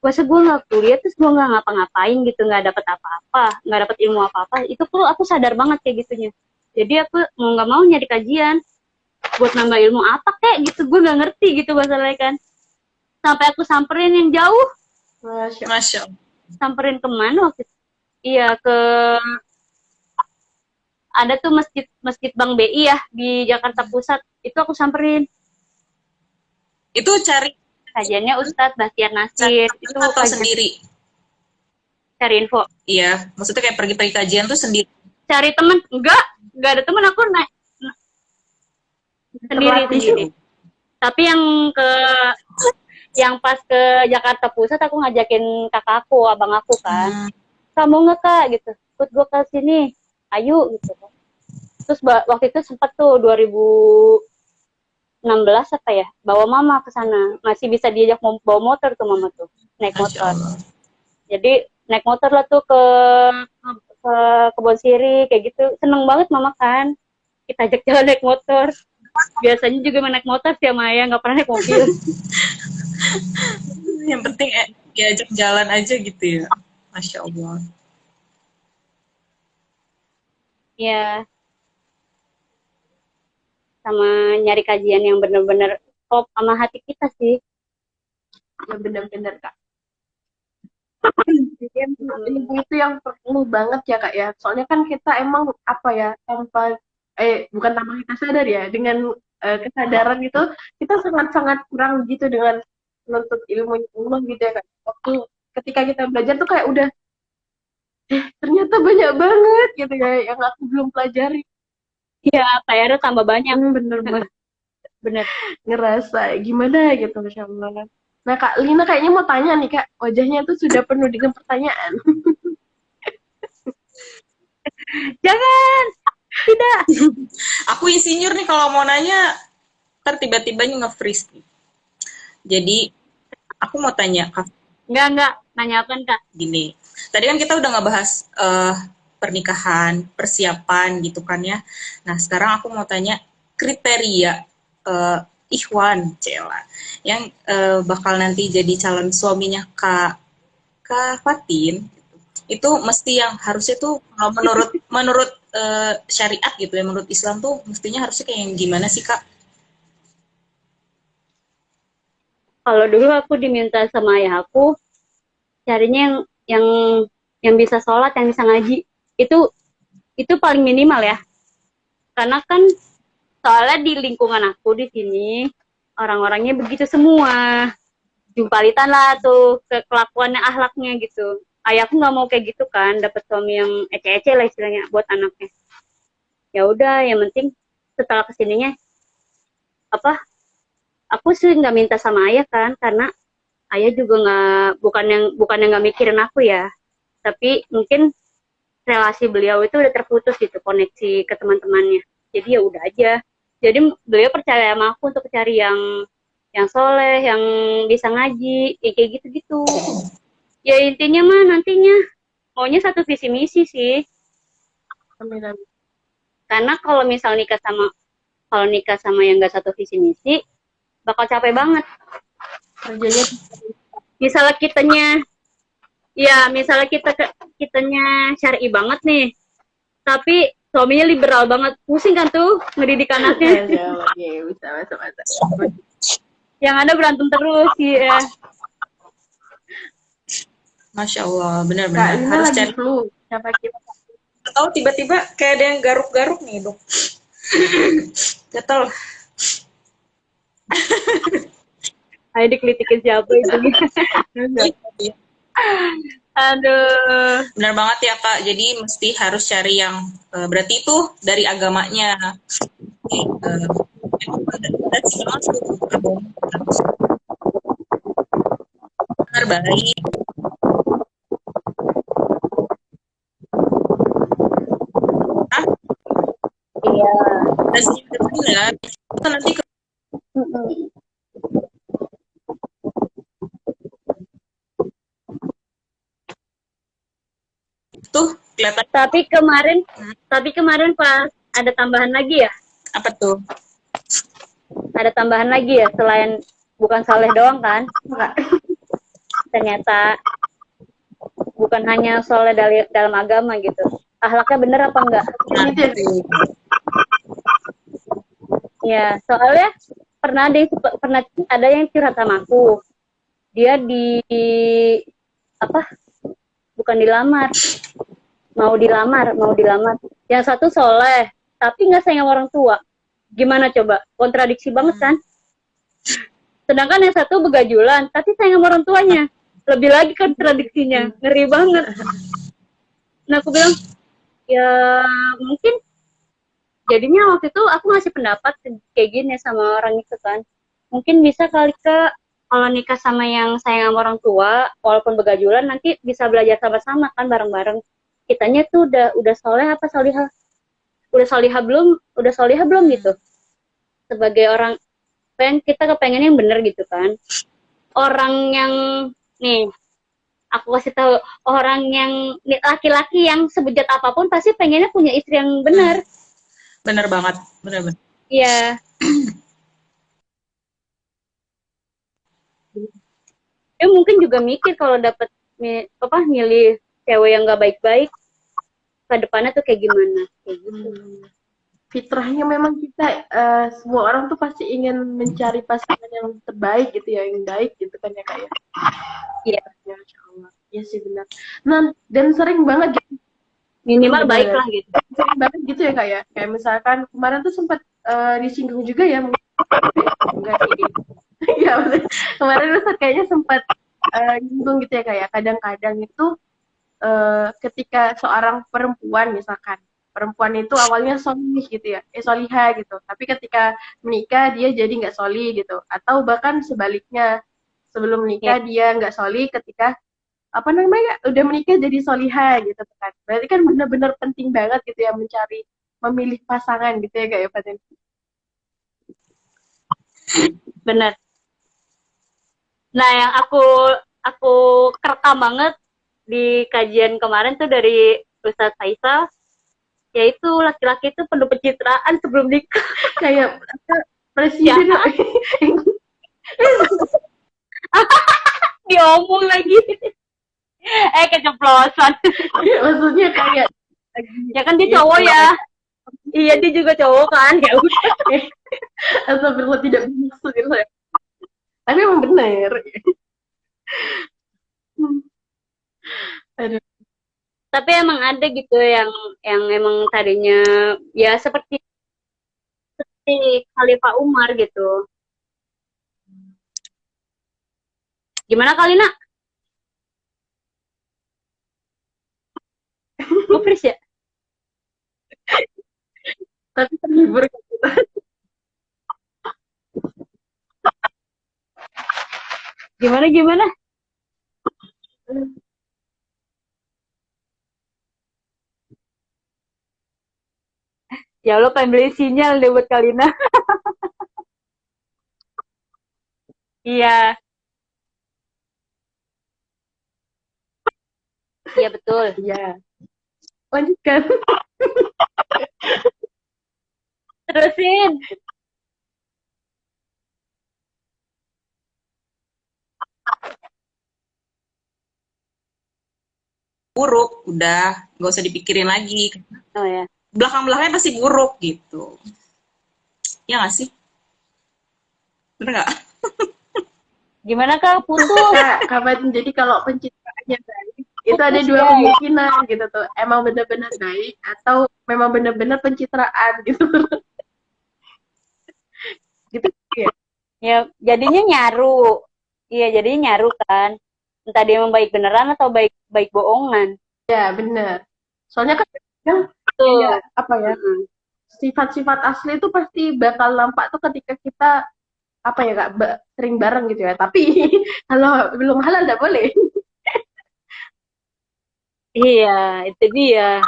Speaker 3: masa gue nggak kuliah terus gue nggak ngapa-ngapain gitu, nggak dapet apa-apa, nggak dapet ilmu apa-apa. Itu tuh aku sadar banget kayak gitunya. Jadi aku mau nggak mau nyari kajian buat nambah ilmu apa kayak gitu, gue nggak ngerti gitu masalahnya kan. Sampai aku samperin yang jauh.
Speaker 2: Masya Allah.
Speaker 3: Samperin kemana waktu itu? Iya ke ada tuh masjid Bank BI ya di Jakarta Pusat, itu aku samperin.
Speaker 2: Itu cari
Speaker 3: Kajiannya Ustadz Bahtiar Nasir. Itu
Speaker 2: atau
Speaker 3: kajian
Speaker 2: sendiri?
Speaker 3: cari info.
Speaker 2: Iya, maksudnya kayak pergi-pergi kajian tuh sendiri.
Speaker 3: Cari temen? Enggak ada temen, aku naik sendiri. Tapi yang pas ke Jakarta Pusat aku ngajakin kakakku, abang aku kan. Kamu nggak kak gitu, ikut gue ke sini, ayo gitu. Terus waktu itu sempat tuh 2016 apa ya, bawa mama ke sana. Masih bisa diajak bawa motor tuh mama tuh, naik motor. Jadi naik motor lah tuh ke Kebon Siri kayak gitu. Seneng banget mama kan. Kita ajak jalan naik motor. Biasanya juga naik motor sih sama ayah, nggak pernah naik mobil.
Speaker 2: Yang penting diajak jalan aja gitu ya. Masya Allah.
Speaker 3: Ya, sama nyari kajian yang bener-bener top sama hati kita sih.
Speaker 1: Ya benar-benar kak. Ilmu itu yang perlu banget ya kak ya. Soalnya kan kita emang apa ya, tanpa bukan tanpa kita sadar ya, dengan kesadaran itu kita sangat-sangat kurang gitu dengan menuntut ilmu Allah gitu ya kak. Waktu ketika kita belajar tuh kayak udah ternyata banyak banget gitu ya yang aku belum pelajari.
Speaker 3: Iya, PR tambah banyak.
Speaker 1: Bener-bener
Speaker 3: Bener.
Speaker 1: ngerasa gimana gitu, Masya Allah. Nah Kak Lina kayaknya mau tanya nih Kak, wajahnya tuh sudah penuh dengan pertanyaan.
Speaker 3: Jangan, tidak.
Speaker 2: Aku insinyur nih, kalau mau nanya ntar tiba-tiba nge-freeze nih. Jadi aku mau tanya Kak.
Speaker 3: Enggak, nanya apa Kak?
Speaker 2: Gini, tadi kan kita udah ngebahas pernikahan, persiapan gitu kan ya. Nah sekarang aku mau tanya kriteria Ikhwan Cela yang bakal nanti jadi calon suaminya Kak Fatin, itu mesti yang harusnya tuh menurut syariat gitu ya, menurut Islam tuh mestinya harusnya kayak yang gimana sih Kak?
Speaker 3: Kalau dulu aku diminta sama ayah aku carinya yang bisa sholat, yang bisa ngaji. Itu paling minimal ya. Karena kan soalnya di lingkungan aku di sini orang-orangnya begitu semua. Jumpalitan lah tuh kelakuannya, akhlaknya gitu. Ayahku nggak mau kayak gitu kan, dapat suami yang ece-ece lah istilahnya buat anaknya. Ya udah, yang penting setelah kesininya apa? Aku sih nggak minta sama ayah kan, karena ayah juga bukan yang nggak mikirin aku ya, tapi mungkin relasi beliau itu udah terputus gitu, koneksi ke teman-temannya. Jadi ya udah aja. Jadi beliau percaya sama aku untuk cari yang soleh, yang bisa ngaji, ya kayak gitu-gitu. Ya intinya mah nantinya maunya satu visi misi sih.
Speaker 1: Amin.
Speaker 3: Karena kalau nikah sama yang nggak satu visi misi, bakal capek banget.
Speaker 1: Kerjanya
Speaker 3: Misalnya misalnya kitanya syar'i banget nih, tapi suaminya liberal banget, pusing kan tuh ngedidik anaknya.
Speaker 1: ya bisa masa-masa.
Speaker 3: Yang ada berantem terus ya.
Speaker 2: Masya Allah,
Speaker 1: Kak
Speaker 2: benar-benar
Speaker 1: Lina
Speaker 2: harus
Speaker 1: lagi
Speaker 2: cari.
Speaker 1: flu. Siapa kita?
Speaker 2: Tahu tiba-tiba kayak ada yang garuk-garuk nih dok. Gatel.
Speaker 3: Ayo dikelitikin siapa itu. Aduh.
Speaker 2: Benar banget ya Kak. Jadi mesti harus cari yang berarti itu dari agamanya. That's masuk agama. Benar baik.
Speaker 3: Iya.
Speaker 2: Rasanya benar. Itu nanti tuh kelihatan
Speaker 3: Tapi kemarin pas ada tambahan lagi ya?
Speaker 2: apa tuh?
Speaker 3: Ada tambahan lagi ya selain bukan soleh doang kan?
Speaker 1: Enggak.
Speaker 3: Ternyata bukan hanya soleh dalam agama gitu. Akhlaknya bener apa enggak?
Speaker 2: Nah,
Speaker 3: Ya, soalnya pernah ada yang curhat sama aku. Dia bukan dilamar. Mau dilamar. Yang satu soleh, tapi nggak sayang sama orang tua. Gimana coba? Kontradiksi banget kan? Sedangkan yang satu begajulan, tapi sayang sama orang tuanya. Lebih lagi kontradiksinya. Ngeri banget. Nah, aku bilang, ya mungkin jadinya waktu itu aku ngasih pendapat kayak gini sama orang itu kan. Mungkin bisa kali kalau nikah sama yang sayang sama orang tua, walaupun begajulan nanti bisa belajar sama-sama kan bareng-bareng. Kitanya tuh udah soleh apa solihah? Udah solihah belum gitu. Sebagai orang kita kepengen yang bener gitu kan. Orang yang nih aku kasih tahu, orang yang laki-laki yang sebejat apapun pasti pengennya punya istri yang benar.
Speaker 2: benar banget, benar-benar.
Speaker 3: Iya. Dia mungkin juga mikir kalau dapat milih cewek yang nggak baik-baik, ke depannya tuh kayak gimana. Kayak gitu.
Speaker 1: Fitrahnya memang kita semua orang tuh pasti ingin mencari pasangan yang terbaik gitu ya, yang baik gitu kan ya Kak ya.
Speaker 3: Iya.
Speaker 1: Ya, Masya Allah. Iya sih benar. Nah, dan sering banget gitu.
Speaker 3: Minimal baik lah gitu.
Speaker 1: Sering banget gitu ya Kak ya. Kayak misalkan kemarin tuh sempat disinggung juga ya. Enggak sih. Iya, kemarin Ustaz kayaknya sempat nyinggung gitu ya Kak ya. Kadang-kadang itu ketika seorang perempuan misalkan, perempuan itu awalnya solih gitu ya, solihah gitu. Tapi ketika menikah dia jadi nggak solih gitu. Atau bahkan sebaliknya, sebelum menikah dia nggak solih, ketika apa namanya udah menikah jadi solihah gitu kan. Berarti kan benar-benar penting banget gitu ya memilih pasangan gitu ya Kak ya Fatin.
Speaker 3: Benar. Nah, yang aku kerekam banget di kajian kemarin tuh dari Ustadz Faisal, yaitu laki-laki itu perlu pencitraan sebelum nikah.
Speaker 1: Kayak presiden
Speaker 3: Diomong lagi. Keceplosan.
Speaker 1: Maksudnya kayak
Speaker 3: Ya kan dia cowok ya. Iya, dia juga cowok kan. Ya udah.
Speaker 1: Astagfirullah, tidak bermaksud gitu ya. Tapi emang benar. Aduh.
Speaker 3: Tapi emang ada gitu yang emang tadinya ya seperti Khalifah Umar gitu. Gimana kali nak? Gupris ya?
Speaker 1: Tapi terhibur kita.
Speaker 3: Gimana? Ya Allah, pengen beli sinyal deh buat Kalina. Iya. Iya betul.
Speaker 1: Iya. Lanjutkan.
Speaker 3: Terusin.
Speaker 2: buruk, udah nggak usah dipikirin lagi.
Speaker 3: Oh ya.
Speaker 2: Belakang-belakangnya pasti buruk gitu. Ya nggak sih? Bener nggak?
Speaker 3: Gimana Kak? Putus.
Speaker 1: Kak, kapan jadi kalau pencitraannya baik, itu ada
Speaker 3: Putus,
Speaker 1: dua
Speaker 3: ya.
Speaker 1: kemungkinan gitu tuh. Emang benar-benar baik atau memang benar-benar pencitraan gitu. Gitu ya.
Speaker 3: Ya, jadinya nyaru. Iya, jadinya nyaru kan. Entah dia emang baik beneran atau baik baik bohongan.
Speaker 1: Ya, benar. Soalnya kan kadang
Speaker 3: Tuh.
Speaker 1: kayak apa ya? Sifat-sifat asli itu pasti bakal nampak tuh ketika kita apa ya Kak, sering bareng gitu ya. Tapi kalau belum halal nggak boleh.
Speaker 3: Iya, itu dia.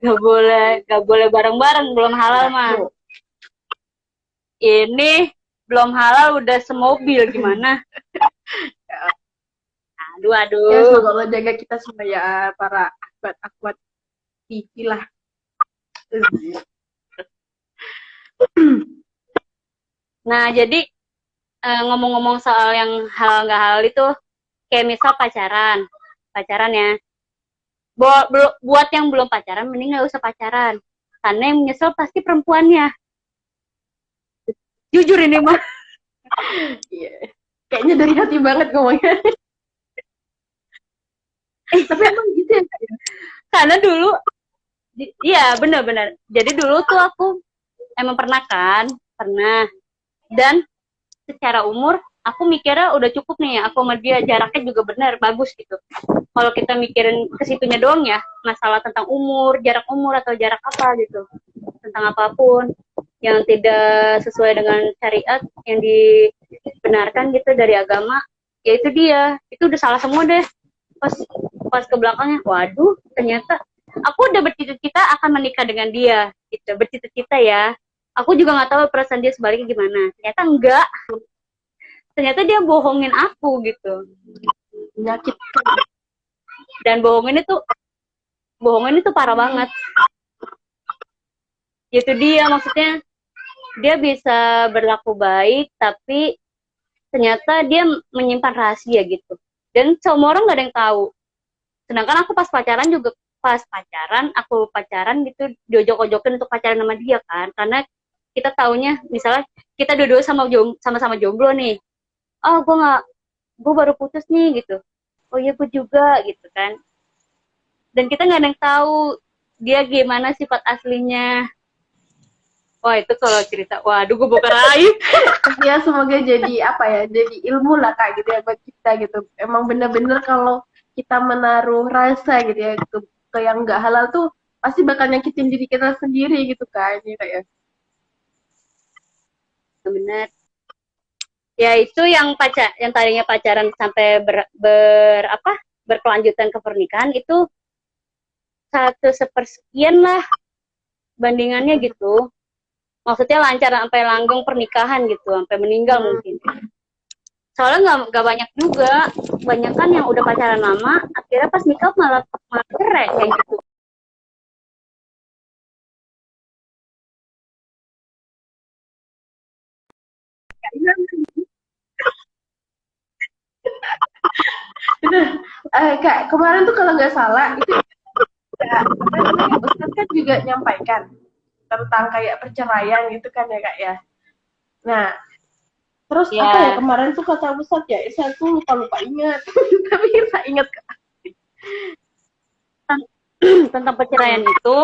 Speaker 3: Gak boleh bareng-bareng, belum halal mah. Ini belum halal udah semobil gimana? Aduh,
Speaker 1: Ya,
Speaker 3: aduh.
Speaker 1: semoga Allah jaga kita semua ya, para akhwat-akhwat TV lah.
Speaker 3: Nah, jadi ngomong-ngomong soal yang halal nggak halal itu, kayak misal pacaran ya. Buat yang belum pacaran, mending nggak usah pacaran. Karena yang menyesal pasti perempuannya. Jujur ini mah.
Speaker 1: Iya. Kayaknya dari hati banget ngomongnya. Tapi emang gitu ya Kak?
Speaker 3: Karena dulu, iya benar-benar. Jadi dulu tuh aku emang pernah. Dan secara umur, aku mikirnya udah cukup nih ya. Aku sama dia jaraknya juga benar, bagus gitu. Kalau kita mikirin ke situnya doang ya, masalah tentang umur, atau jarak apa gitu. Tentang apapun yang tidak sesuai dengan syariat, yang dibenarkan gitu dari agama, ya itu dia. Itu udah salah semua deh. Pas ke belakangnya, waduh, ternyata aku udah bercita-cita akan menikah dengan dia, gitu. Bercita-cita ya. Aku juga nggak tahu perasaan dia sebaliknya gimana. Ternyata enggak. Ternyata dia bohongin aku gitu.
Speaker 1: Menyakitkan.
Speaker 3: Dan bohongin itu parah banget. Itu dia, maksudnya dia bisa berlaku baik, tapi ternyata dia menyimpan rahasia gitu. Dan semua orang gak ada yang tahu. Sedangkan aku pas pacaran aku pacaran gitu, diojok-ojokin untuk pacaran sama dia kan. Karena kita taunya, misalnya kita dua-dua sama-sama jomblo nih. Oh, gue baru putus nih gitu. Oh iya, gue juga gitu kan. Dan kita gak ada yang tahu dia gimana sifat aslinya. Wah, itu kalau cerita, waduh, gue buka aib.
Speaker 1: Ya semoga jadi apa ya, jadi ilmu lah Kak gitu ya buat kita gitu. Emang bener-bener kalau kita menaruh rasa gitu ya ke yang nggak halal tuh pasti bakal nyakitin diri kita sendiri gitu kan ya Kak ya.
Speaker 3: Bener. Ya itu yang tadinya pacaran sampai berkelanjutan ke pernikahan itu 1/1000 lah bandingannya gitu. Maksudnya lancar sampai langgeng pernikahan gitu, sampai meninggal mungkin. Soalnya nggak banyak juga, banyak kan yang udah pacaran lama, akhirnya pas nikah malah cerai kayak gitu.
Speaker 1: Kak, kemarin tuh kalau nggak salah itu ya, Ustadz kan juga nyampaikan tentang kayak perceraian gitu kan ya Kak ya. Nah, terus
Speaker 3: Ya.
Speaker 1: apa ya kemarin tuh kata Ustadz ya, saya tuh lupa ingat, tapi saya ingat Kak.
Speaker 3: Tentang perceraian itu,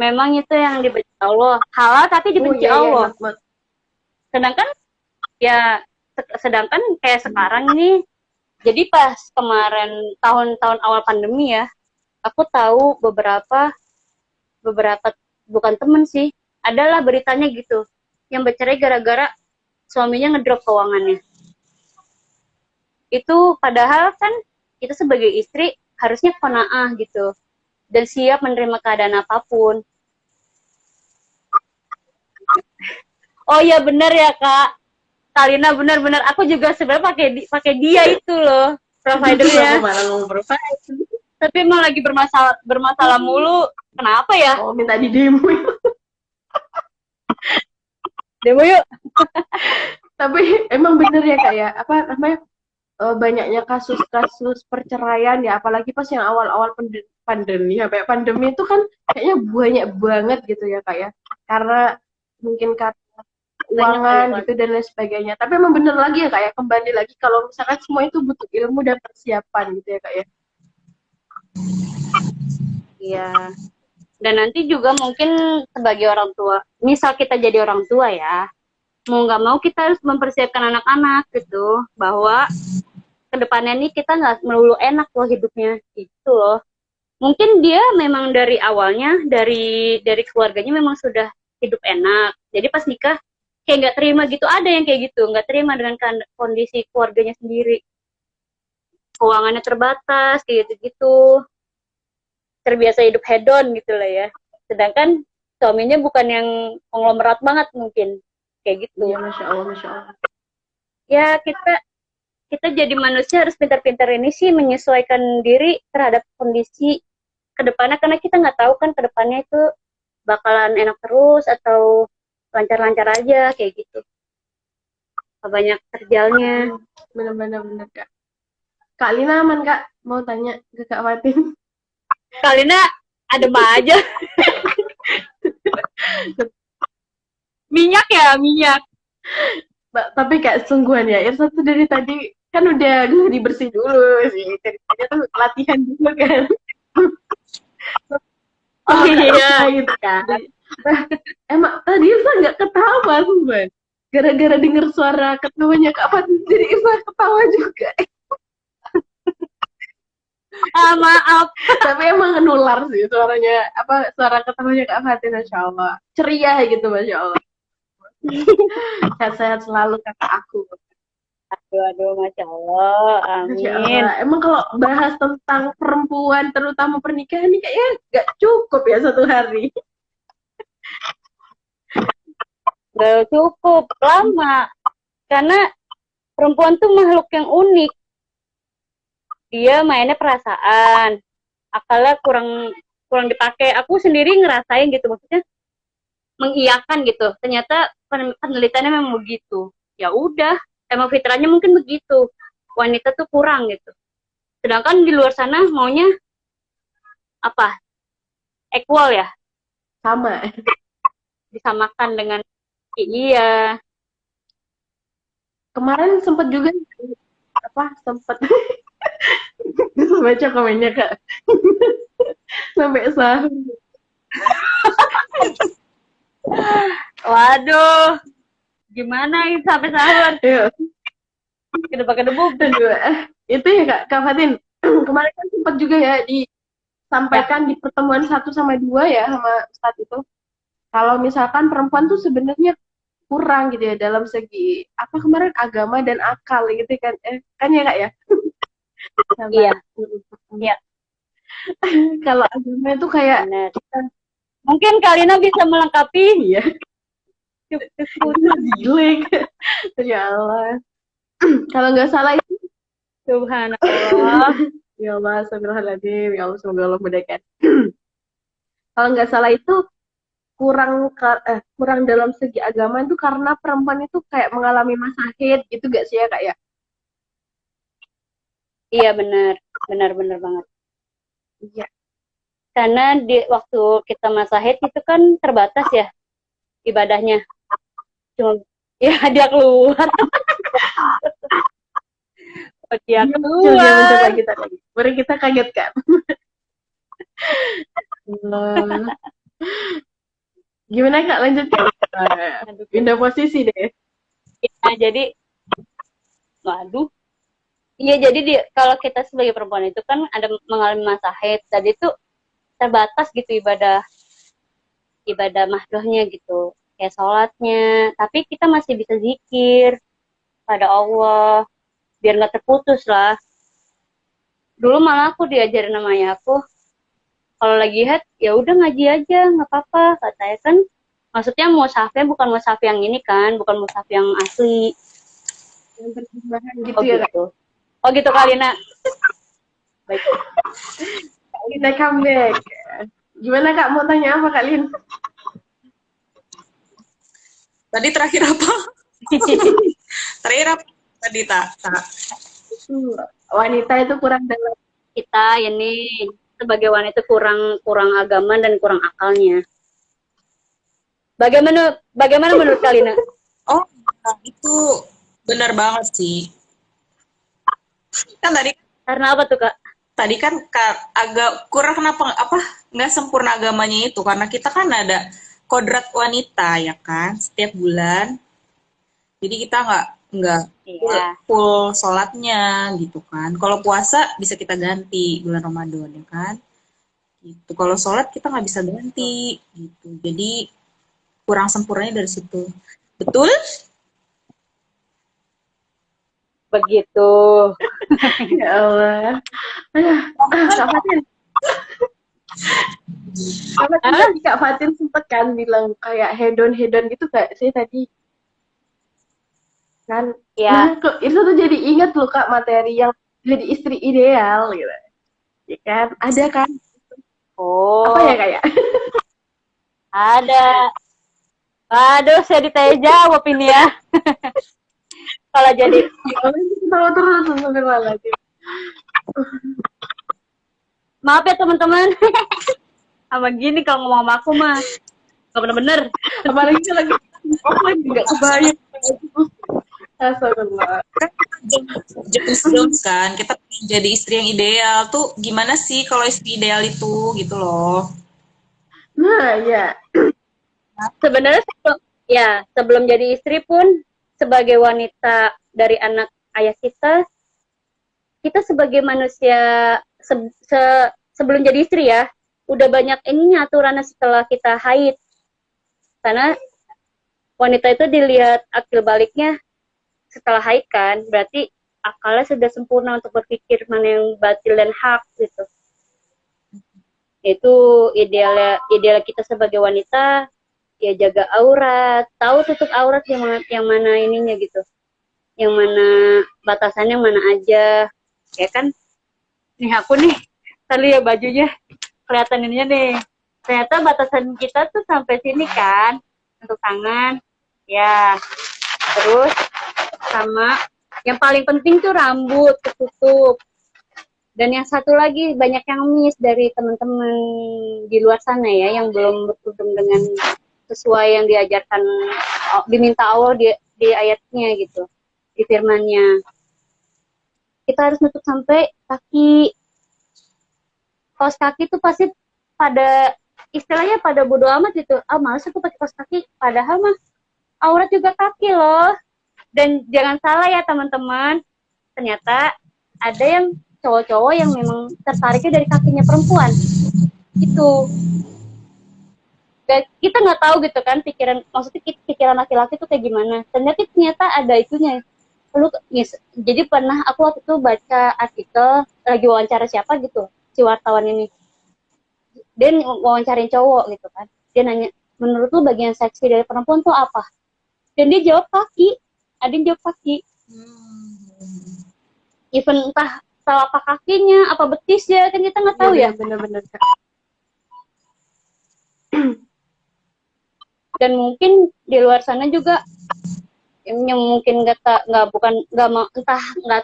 Speaker 3: memang itu yang dibenci Allah. Halal tapi dibenci Allah. Sedangkan kayak sekarang ini, jadi pas kemarin tahun-tahun awal pandemi ya, aku tahu beberapa bukan temen sih, adalah beritanya gitu, yang bercerai gara-gara suaminya ngedrop keuangannya. Itu padahal kan kita sebagai istri harusnya qanaah gitu, dan siap menerima keadaan apapun. Oh ya benar ya Kak Kalina, benar-benar aku juga sebenarnya pakai dia itu loh providernya. Tapi emang lagi bermasalah mulu. Kenapa ya?
Speaker 1: Oh, minta di demo itu.
Speaker 3: Demo yuk.
Speaker 1: Tapi emang bener ya kak ya, apa namanya, banyaknya kasus-kasus perceraian ya, apalagi pas yang awal-awal pandemi, ya kayak pandemi itu kan kayaknya banyak banget gitu ya kak ya, karena mungkin karena
Speaker 3: Banyak
Speaker 1: keuangan
Speaker 3: banget.
Speaker 1: gitu dan lain sebagainya. Tapi emang bener lagi ya kak ya, kembali lagi kalau misalkan semua itu butuh ilmu dan persiapan gitu ya kak ya.
Speaker 3: Iya. Dan nanti juga mungkin sebagai orang tua, misal kita jadi orang tua ya, mau nggak mau kita harus mempersiapkan anak-anak gitu, bahwa kedepannya nih kita nggak melulu enak loh hidupnya, gitu loh. Mungkin dia memang dari awalnya, dari keluarganya memang sudah hidup enak. Jadi pas nikah, kayak nggak terima gitu, ada yang kayak gitu, nggak terima dengan kondisi keluarganya sendiri. Keuangannya terbatas, kayak gitu-gitu. Terbiasa hidup hedon gitu lah ya. Sedangkan suaminya bukan yang konglomerat banget mungkin kayak gitu.
Speaker 1: Iya, masya Allah, masya Allah.
Speaker 3: Ya kita jadi manusia harus pintar-pintar ini sih menyesuaikan diri terhadap kondisi kedepannya, karena kita nggak tahu kan kedepannya itu bakalan enak terus atau lancar-lancar aja kayak gitu. Banyak terjalnya.
Speaker 1: Bener-bener bener kak. Kak Lina aman kak, mau tanya ke Kak Fatin.
Speaker 3: Kalina adem aja. Minyak ya, minyak.
Speaker 1: Tapi kak sungguhan ya, Irsa tuh dari tadi kan udah gladi bersih dulu sih, ceritanya tuh latihan dulu kan.
Speaker 3: Oh
Speaker 1: Sama Kak
Speaker 3: iya,
Speaker 1: Irsa gitu kan. Nah, emang tadi Irsa nggak ketawa sungguhan. Gara-gara denger suara ketawanya Kak Fatin, jadi Irsa ketawa juga.
Speaker 3: maaf.
Speaker 1: Tapi emang nular sih suaranya, apa suara ketawanya Kak Fatin, Masya Allah. Ceria gitu, Masya Allah. Sehat-sehat selalu kakak aku.
Speaker 3: Aduh, Masya Allah,
Speaker 1: Masya
Speaker 3: amin.
Speaker 1: Allah. Emang kalau bahas tentang perempuan, terutama pernikahan ini kayaknya nggak cukup ya satu hari.
Speaker 3: Gak cukup lama, karena perempuan tuh makhluk yang unik. Dia mainnya perasaan, akalnya kurang kurang dipakai. Aku sendiri ngerasain gitu, maksudnya mengiyakan gitu. Ternyata penelitiannya memang begitu. Ya udah, emang fitrahnya mungkin begitu. Wanita tuh kurang gitu. Sedangkan di luar sana maunya apa? Equal ya,
Speaker 1: Sama.
Speaker 3: disamakan dengan iya.
Speaker 1: Kemarin sempat juga apa sempat bisa baca komennya Kak. Sampai sahur.
Speaker 3: Waduh, gimana ini sampai sahur?
Speaker 1: Yuk,
Speaker 3: Kedebak-kedebuk.
Speaker 1: aduh. Itu ya Kak Fatin. Kemarin kan sempat juga ya disampaikan di pertemuan 1 sama 2 ya sama Ustadz itu. Kalau misalkan perempuan tuh sebenarnya kurang gitu ya dalam segi apa kemarin agama dan akal gitu kan, kan ya kak ya.
Speaker 3: Iya, iya,
Speaker 1: Kalau agama itu kayak
Speaker 3: benar. Mungkin Kalina bisa melengkapi.
Speaker 1: iya jelek. Ya Allah. Kalau nggak salah itu,
Speaker 3: Subhanallah.
Speaker 1: ya Allah, astagfirullahaladzim, ya Allah, semoga Allah mudahkan. Kalau nggak salah itu kurang dalam segi agama itu karena perempuan itu kayak mengalami masa haid gitu gak sih ya kak ya?
Speaker 3: Iya benar, benar banget.
Speaker 1: Iya.
Speaker 3: Karena di waktu kita masa haid itu kan terbatas ya ibadahnya. Cuma ya dia keluar. Dia
Speaker 1: Dia
Speaker 3: keluar.
Speaker 1: mencoba kita lagi. Mari kita kaget kan. Gimana kak lanjut kak? Pindah posisi deh.
Speaker 3: Ya, jadi waduh. Iya jadi kalau kita sebagai perempuan itu kan ada mengalami masa haid, tadi itu terbatas gitu ibadah mahdohnya gitu, kayak sholatnya, tapi kita masih bisa zikir pada Allah biar nggak terputus lah. Dulu malah aku diajarin sama ayahku, kalau lagi haid ya udah ngaji aja nggak apa-apa, katanya kan. Maksudnya mushafnya bukan mushaf yang ini kan, bukan mushaf yang asli.
Speaker 1: Yang terjemahan gitu
Speaker 3: Oh
Speaker 1: ya kak.
Speaker 3: gitu. Oh gitu Kalina. Baik.
Speaker 1: Kita comeback. Gimana kak, mau tanya apa kak Lin?
Speaker 2: Tadi terakhir apa? Terakhir apa? Tadi tak.
Speaker 1: Wanita itu kurang dalam.
Speaker 3: Kita ini sebagai wanita kurang agama dan kurang akalnya. Bagaimana menurut kalian?
Speaker 2: Oh, itu benar banget sih. Kan
Speaker 3: Karena apa tuh, Kak?
Speaker 2: tadi kan agak kurang, kenapa apa nggak sempurna agamanya itu karena kita kan ada kodrat wanita ya kan setiap bulan. Jadi kita nggak
Speaker 3: Iya.
Speaker 2: full sholatnya gitu kan. Kalau puasa bisa kita ganti bulan Ramadan ya kan. Gitu. Kalau sholat kita nggak bisa ganti gitu. Jadi kurang sempurnanya dari situ. Betul?
Speaker 3: Begitu.
Speaker 1: Ya Allah. Kak Fatin. Kak Fatin sempet kan bilang kayak hedon gitu gak sih tadi? Kan
Speaker 3: Ya.
Speaker 1: nah, itu tuh jadi inget loh Kak materi yang jadi istri ideal gitu ya kan ada kan
Speaker 3: Oh,
Speaker 1: apa ya kayak
Speaker 3: ada. Aduh, saya ditanya jawab ini ya. Kalau jadi
Speaker 1: tahu terus lagi
Speaker 3: maaf ya teman-teman. Sama gini kalau ngomong sama aku mah nggak bener-bener.
Speaker 1: apalagi lagi lagi nggak kebayang astagfirullah
Speaker 2: James Jones kan, kita pengen jadi istri yang ideal tuh gimana sih kalau istri ideal itu gitu loh.
Speaker 1: nah ya
Speaker 3: Sebenarnya sebelum jadi istri pun sebagai wanita dari anak ayah kita sebagai manusia sebelum jadi istri ya, udah banyak ininya aturannya setelah kita haid. Karena wanita itu dilihat akil baliknya setelah haid kan, berarti akalnya sudah sempurna untuk berpikir mana yang batil dan hak gitu. Itu ideal kita sebagai wanita, ya jaga aurat, tahu tutup aurat yang mana ininya gitu, yang mana batasannya mana aja, ya kan? Nih aku nih, tadi ya bajunya kelihatan ininya nih. Ternyata batasan kita tuh sampai sini kan, untuk tangan, ya. Terus sama yang paling penting tuh rambut ketutup. Dan yang satu lagi banyak yang miss dari teman-teman di luar sana ya, yang belum berkerudung dengan sesuai yang diajarkan, diminta Allah di ayatnya gitu, di firmannya. Kita harus nutup sampai kaki. Kaos kaki tuh pasti pada istilahnya pada bodo amat gitu. Males aku pakai kaos kaki. Padahal mah aurat juga kaki loh. Dan jangan salah ya teman-teman. Ternyata ada yang cowok-cowok yang memang tertariknya dari kakinya perempuan. Itu. Dan kita nggak tahu gitu kan maksudnya pikiran laki-laki tuh kayak gimana. Ternyata ada itunya. Jadi pernah aku waktu itu baca artikel lagi wawancara siapa gitu, si wartawan ini. Dia wawancarin cowok gitu kan. Dia nanya, menurut lu bagian seksi dari perempuan tuh apa? Dan dia jawab kaki. Ada yang jawab kaki. Even entah tahu apa kakinya, apa betisnya, kan kita nggak tahu ya.
Speaker 1: Bener-bener.
Speaker 3: Dan mungkin di luar sana juga yang mungkin nggak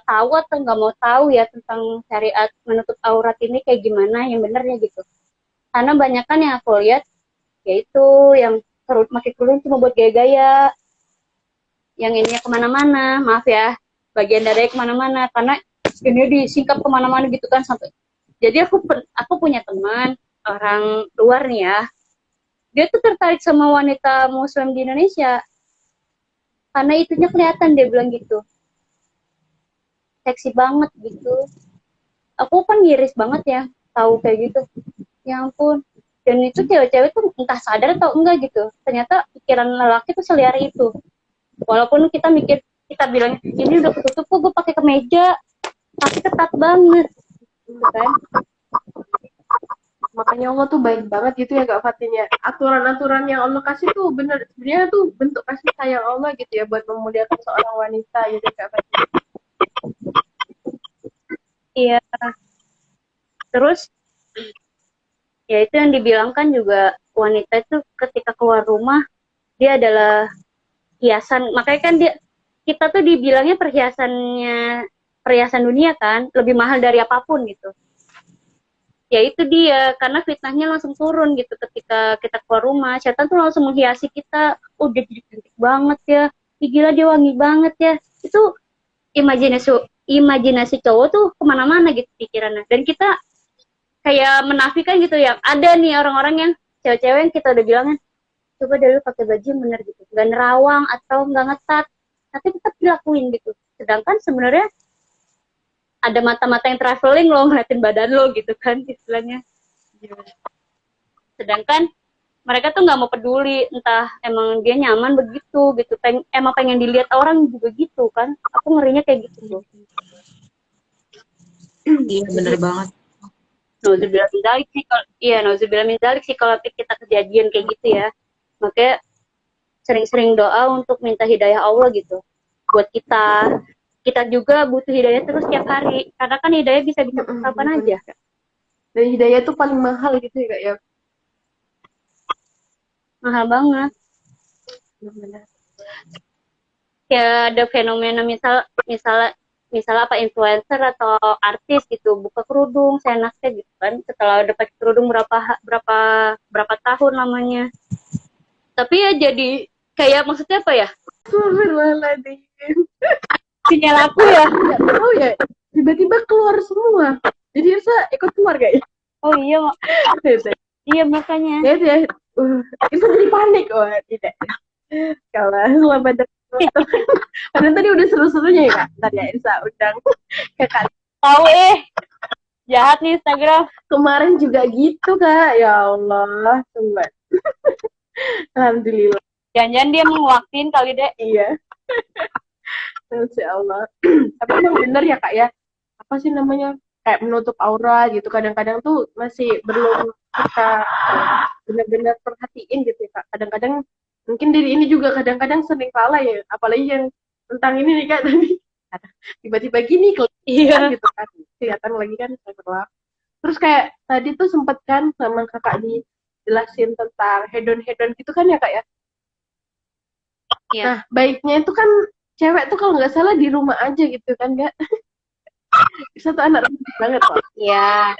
Speaker 3: tahu atau nggak mau tahu ya tentang syariat menutup aurat ini kayak gimana yang benernya gitu. Karena banyak kan yang aku lihat yaitu yang pakai kerudung cuma buat gaya-gaya, yang ininya kemana-mana, maaf ya, bagian dadanya kemana-mana karena ini disingkap kemana-mana gitu kan sampai. Jadi aku punya teman orang luar nih ya, dia tuh tertarik sama wanita muslim di Indonesia. Karena itunya kelihatan, dia bilang gitu. Seksi banget gitu. Aku kan miris banget ya, tahu kayak gitu. Ya ampun. Dan itu cewek-cewek tuh entah sadar atau enggak gitu. Ternyata pikiran lelaki tuh seliar itu. Walaupun kita bilang, ini udah ketutup kok, gue pakai kemeja. Tapi ketat banget. Gitu kan.
Speaker 1: Makanya Allah tuh baik banget gitu ya Kak Fatin ya. Aturan-aturan yang Allah kasih tuh bener sebenarnya tuh bentuk kasih sayang Allah gitu ya buat memuliakan seorang wanita gitu Kak Fatin.
Speaker 3: Iya. Terus ya itu yang dibilangkan juga, wanita itu ketika keluar rumah dia adalah hiasan. Makanya kan kita tuh dibilangnya perhiasan dunia kan, lebih mahal dari apapun gitu. Ya itu dia, karena fitnahnya langsung turun gitu ketika kita keluar rumah. Setan tuh langsung menghiasi kita, oh dia jadi cantik banget ya, ih, gila dia wangi banget ya. Itu imajinasi cowok tuh kemana-mana gitu pikirannya. Dan kita kayak menafikan gitu ya. Ada nih orang-orang yang cewek-cewek yang kita udah bilangin, coba deh lu pakai baju yang bener gitu, nggak nerawang atau nggak ngetat, tapi tetap dilakuin gitu. Sedangkan sebenarnya ada mata-mata yang traveling lo ngeliatin badan lo gitu kan istilahnya. Sedangkan mereka tuh nggak mau peduli, entah emang dia nyaman begitu gitu, emang pengen dilihat orang juga gitu kan. Aku ngerinya kayak gitu loh.
Speaker 2: Iya bener banget.
Speaker 3: Nauzubillah min dzalik sih kalau nauzubillah min dzalik sih kalau kita kejadian kayak gitu ya. Makanya sering-sering doa untuk minta hidayah Allah gitu buat kita. Kita juga butuh hidayah terus tiap hari, karena kan hidayah bisa didapat kapan aja.
Speaker 1: Dan hidayah itu paling mahal gitu ya Kak ya.
Speaker 3: Mahal banget.
Speaker 1: Benar.
Speaker 3: Ya ada fenomena misal apa influencer atau artis gitu buka kerudung seenaknya gitu kan, setelah udah pakai kerudung berapa tahun lamanya. Tapi ya jadi kayak maksudnya apa ya?
Speaker 1: Astagfirullahaladzim.
Speaker 3: Sinyal aku ya.
Speaker 1: Nggak tahu ya, tiba-tiba keluar semua. Jadi Irsa ikut keluar gak ya?
Speaker 3: Oh iya, iya makanya.
Speaker 1: Ya itu ya. Irsa jadi panik. Oh tidak. Kalau pada padahal tadi udah seru-serunya ya Kak. Ntar ya Irsa undang Kakak.
Speaker 3: Tahu jahat nih Instagram.
Speaker 1: Kemarin juga gitu Kak. Ya Allah, sungguh. Alhamdulillah.
Speaker 3: Jangan-jangan dia menguatin kali deh.
Speaker 1: Iya. Insya Allah. Tapi emang bener ya Kak ya. Apa sih namanya? Kayak menutup aurat gitu. Kadang-kadang tuh masih belum kita benar-benar perhatiin gitu ya Kak. Kadang-kadang mungkin diri ini juga kadang-kadang sering salah ya. Apalagi yang tentang ini nih Kak tadi. Tiba-tiba gini kelihatan gitu kan. Kelihatan lagi kan setelah. Terus kayak tadi tuh sempet kan sama Kakak dijelasin tentang hedon-hedon gitu kan ya Kak ya.
Speaker 3: Iya.
Speaker 1: Nah, baiknya itu kan cewek tuh kalau nggak salah di rumah aja gitu kan, nggak? Satu anak banget kok.
Speaker 3: Iya.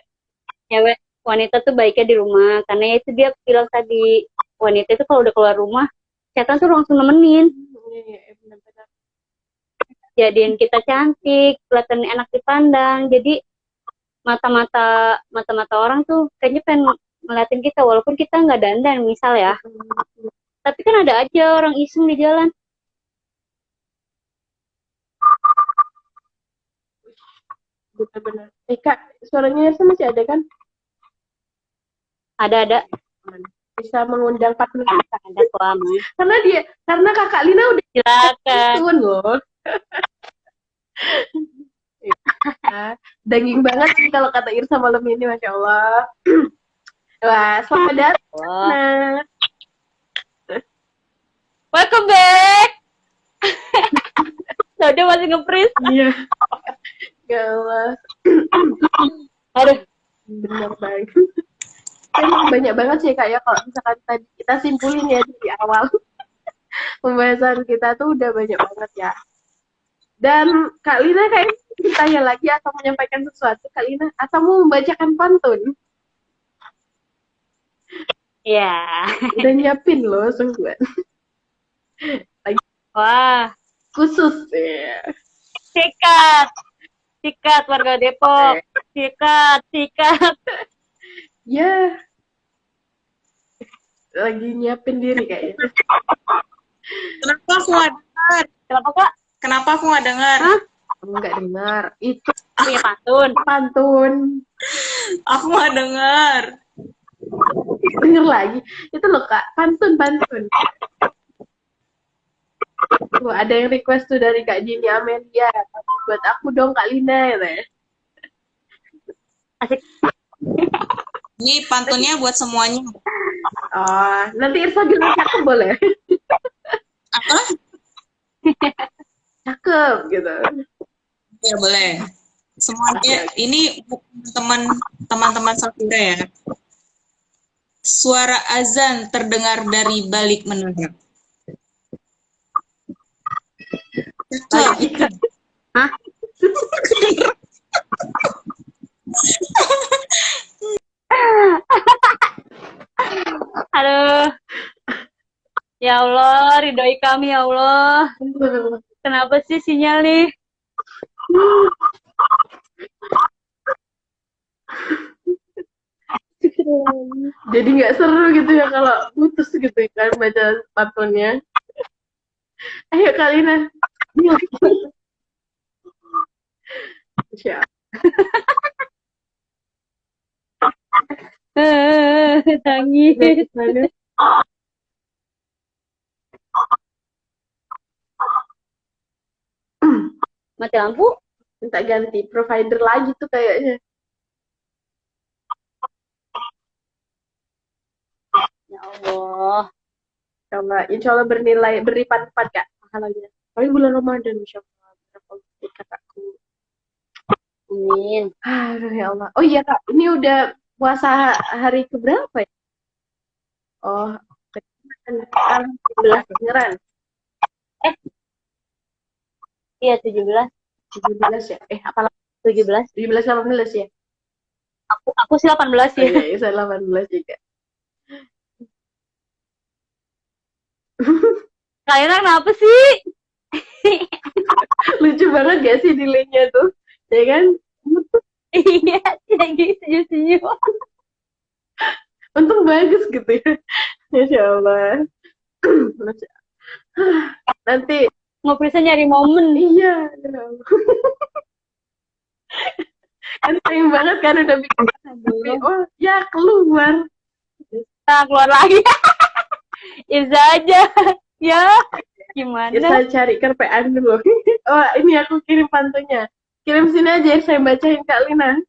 Speaker 3: Cewek wanita tuh baiknya di rumah, karena itu dia bilang tadi, wanita itu kalau udah keluar rumah, setan tuh langsung nemenin.
Speaker 1: Iya, benar-benar.
Speaker 3: Jadiin kita cantik, kelihatan enak dipandang. Jadi mata-mata orang tuh kayaknya pengen ngeliatin kita walaupun kita nggak dandan misal ya. Tapi kan ada aja orang iseng di jalan.
Speaker 1: Benar-benar. Kak, suaranya Ersa masih ada kan?
Speaker 3: Ada.
Speaker 1: Bisa mengundang partner kita.
Speaker 3: Ada kok.
Speaker 1: Karena Kakak Lina udah
Speaker 3: Silakan.
Speaker 1: turun loh. Daging banget sih kalau kata Irsa malam ini, Masya Allah. Wah, selamat datang. Nah.
Speaker 3: Welcome back. Udah masih nge-freeze.
Speaker 1: Iya. Galah.
Speaker 3: Aduh.
Speaker 1: Benar banget. Emang banyak banget sih Kak ya kalau misalkan tadi kita simpulin ya di awal. Pembahasan kita tuh udah banyak banget ya. Dan Kak Lina kayak ditanya lagi atau menyampaikan sesuatu Kak Lina atau mau membacakan pantun?
Speaker 3: Iya.
Speaker 1: Udah nyiapin loh sungguhan.
Speaker 3: Wah.
Speaker 1: Khusus ya.
Speaker 3: Sikat warga Depok. Sikat.
Speaker 1: Ya. Lagi nyiapin diri kayaknya.
Speaker 2: Kenapa aku nggak dengar?
Speaker 3: Kenapa Kak?
Speaker 2: Kenapa aku nggak dengar?
Speaker 3: Hah?
Speaker 1: Enggak dengar. Itu
Speaker 3: Punya pantun.
Speaker 1: Aku
Speaker 2: nggak dengar.
Speaker 1: Denger lagi. Itu loh Kak, pantun. Tuh, ada yang request tuh dari Kak Jini Amelia. Buat aku dong Kak Lina ya.
Speaker 3: Asik.
Speaker 2: Ini pantunnya buat semuanya.
Speaker 1: Oh, nanti Irsa bilang cakep boleh?
Speaker 2: Apa?
Speaker 1: Cakep gitu.
Speaker 2: Ya boleh. Semuanya ini teman-teman Safira ya. Suara azan terdengar dari balik menara.
Speaker 1: Lagi.
Speaker 3: Hah? Aduh, ya Allah, ridhoi kami ya Allah. Kenapa sih sinyal nih?
Speaker 1: Jadi nggak seru gitu ya kalau putus gitu kan baca pantunnya. Ayo Kalina. Siap.
Speaker 3: Nangis. Mati lampu?
Speaker 1: Minta ganti provider lagi tuh kayaknya.
Speaker 3: Ya Allah.
Speaker 1: Coba insya Allah berlipat-lipat Kak pahalanya. Tapi bulan Ramadan insya Allah. Berapa kataku.
Speaker 3: Amin.
Speaker 1: Aduh ya Allah. Oh iya Kak, ini udah puasa hari keberapa ya? Oh, alhamdulillah beneran.
Speaker 3: Iya, 17.
Speaker 1: 17 ya? Apa
Speaker 3: 17.
Speaker 1: 17 18 ya?
Speaker 3: Aku sih 18
Speaker 1: Oh,
Speaker 3: ya.
Speaker 1: iya, saya 18 juga.
Speaker 3: Kalian kenapa sih?
Speaker 1: Lucu banget gak sih delaynya tuh? Ya kan?
Speaker 3: Iya, lagi senyum-senyum.
Speaker 1: Untung bagus gitu ya. Masya Allah. Nanti
Speaker 3: Ngobrolnya nyari momen.
Speaker 1: iya. Kan sering banget kan udah bikin oh ya keluar.
Speaker 3: Nah, keluar lagi. Irza aja. Ya, gimana?
Speaker 1: Saya cari kerpean dulu. Oh ini aku kirim pantunya. Kirim sini aja saya bacain Kak Lina.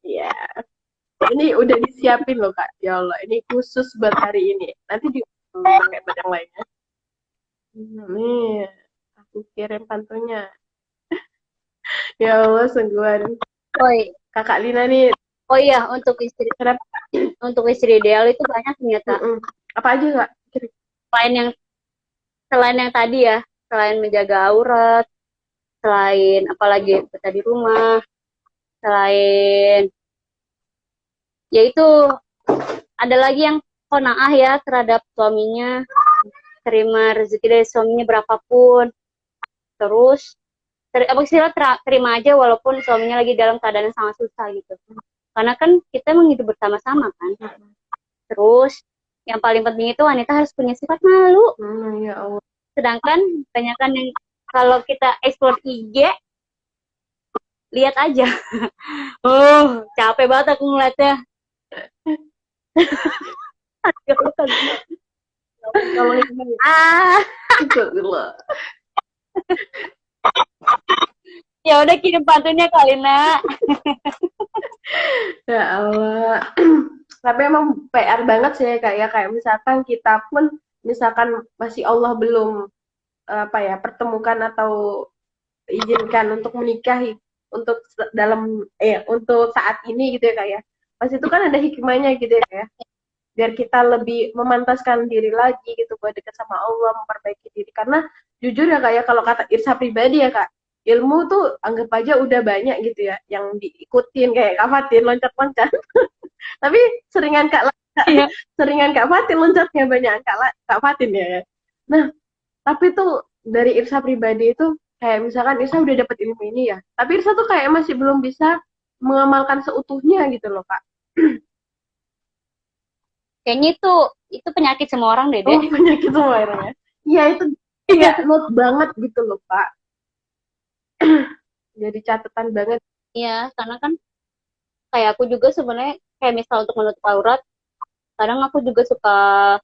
Speaker 1: Iya. Ini udah disiapin loh Kak. Ya Allah, ini khusus buat hari ini. Nanti juga pakai buat yang lainnya. Nih, aku kirim pantunya. Ya Allah, sungguhan.
Speaker 3: Oi.
Speaker 1: Kakak Lina nih.
Speaker 3: Oh iya, untuk istri
Speaker 1: Kenapa?
Speaker 3: untuk istri ideal itu banyak ternyata.
Speaker 1: Apa aja Kak?
Speaker 3: Selain yang tadi ya, selain menjaga aurat, selain apalagi betah di rumah, selain yaitu ada lagi yang qanaah ya terhadap suaminya, terima rezeki dari suaminya berapapun, terus apa istilah terima aja walaupun suaminya lagi dalam keadaan yang sangat susah gitu, karena kan kita emang hidup bersama-sama kan. Terus yang paling penting itu wanita harus punya sifat malu.
Speaker 1: Ya Allah.
Speaker 3: Sedangkan kebanyakan yang kalau kita explore IG, lihat aja. Capek banget aku ngeliatnya. Ya udah kirim pantunnya kali nak.
Speaker 1: Ya Allah. Tapi emang PR banget sih kayak misalkan kita pun misalkan masih Allah belum apa ya pertemukan atau izinkan untuk menikahi untuk untuk saat ini gitu ya kayak pas itu kan ada hikmahnya gitu ya kayak biar kita lebih memantaskan diri lagi gitu buat dekat sama Allah, memperbaiki diri. Karena jujur ya kayak kalau kata Irsa pribadi ya Kak, ilmu tuh anggap aja udah banyak gitu ya yang diikutin kayak Kak Fatin loncat-loncat. Tapi seringan Kak Fatin loncatnya banyak Kak Fatin ya. Nah, tapi tuh dari Irsa pribadi itu kayak misalkan Irsa udah dapet ilmu ini ya, tapi Irsa tuh kayak masih belum bisa mengamalkan seutuhnya gitu loh Kak.
Speaker 3: Kayaknya itu penyakit semua orang deh.
Speaker 1: Oh, penyakit semua orangnya. Iya itu kayak note banget gitu loh Kak. Jadi catatan banget.
Speaker 3: Iya, karena kan kayak aku juga sebenarnya kayak misal untuk menutup aurat, kadang aku juga suka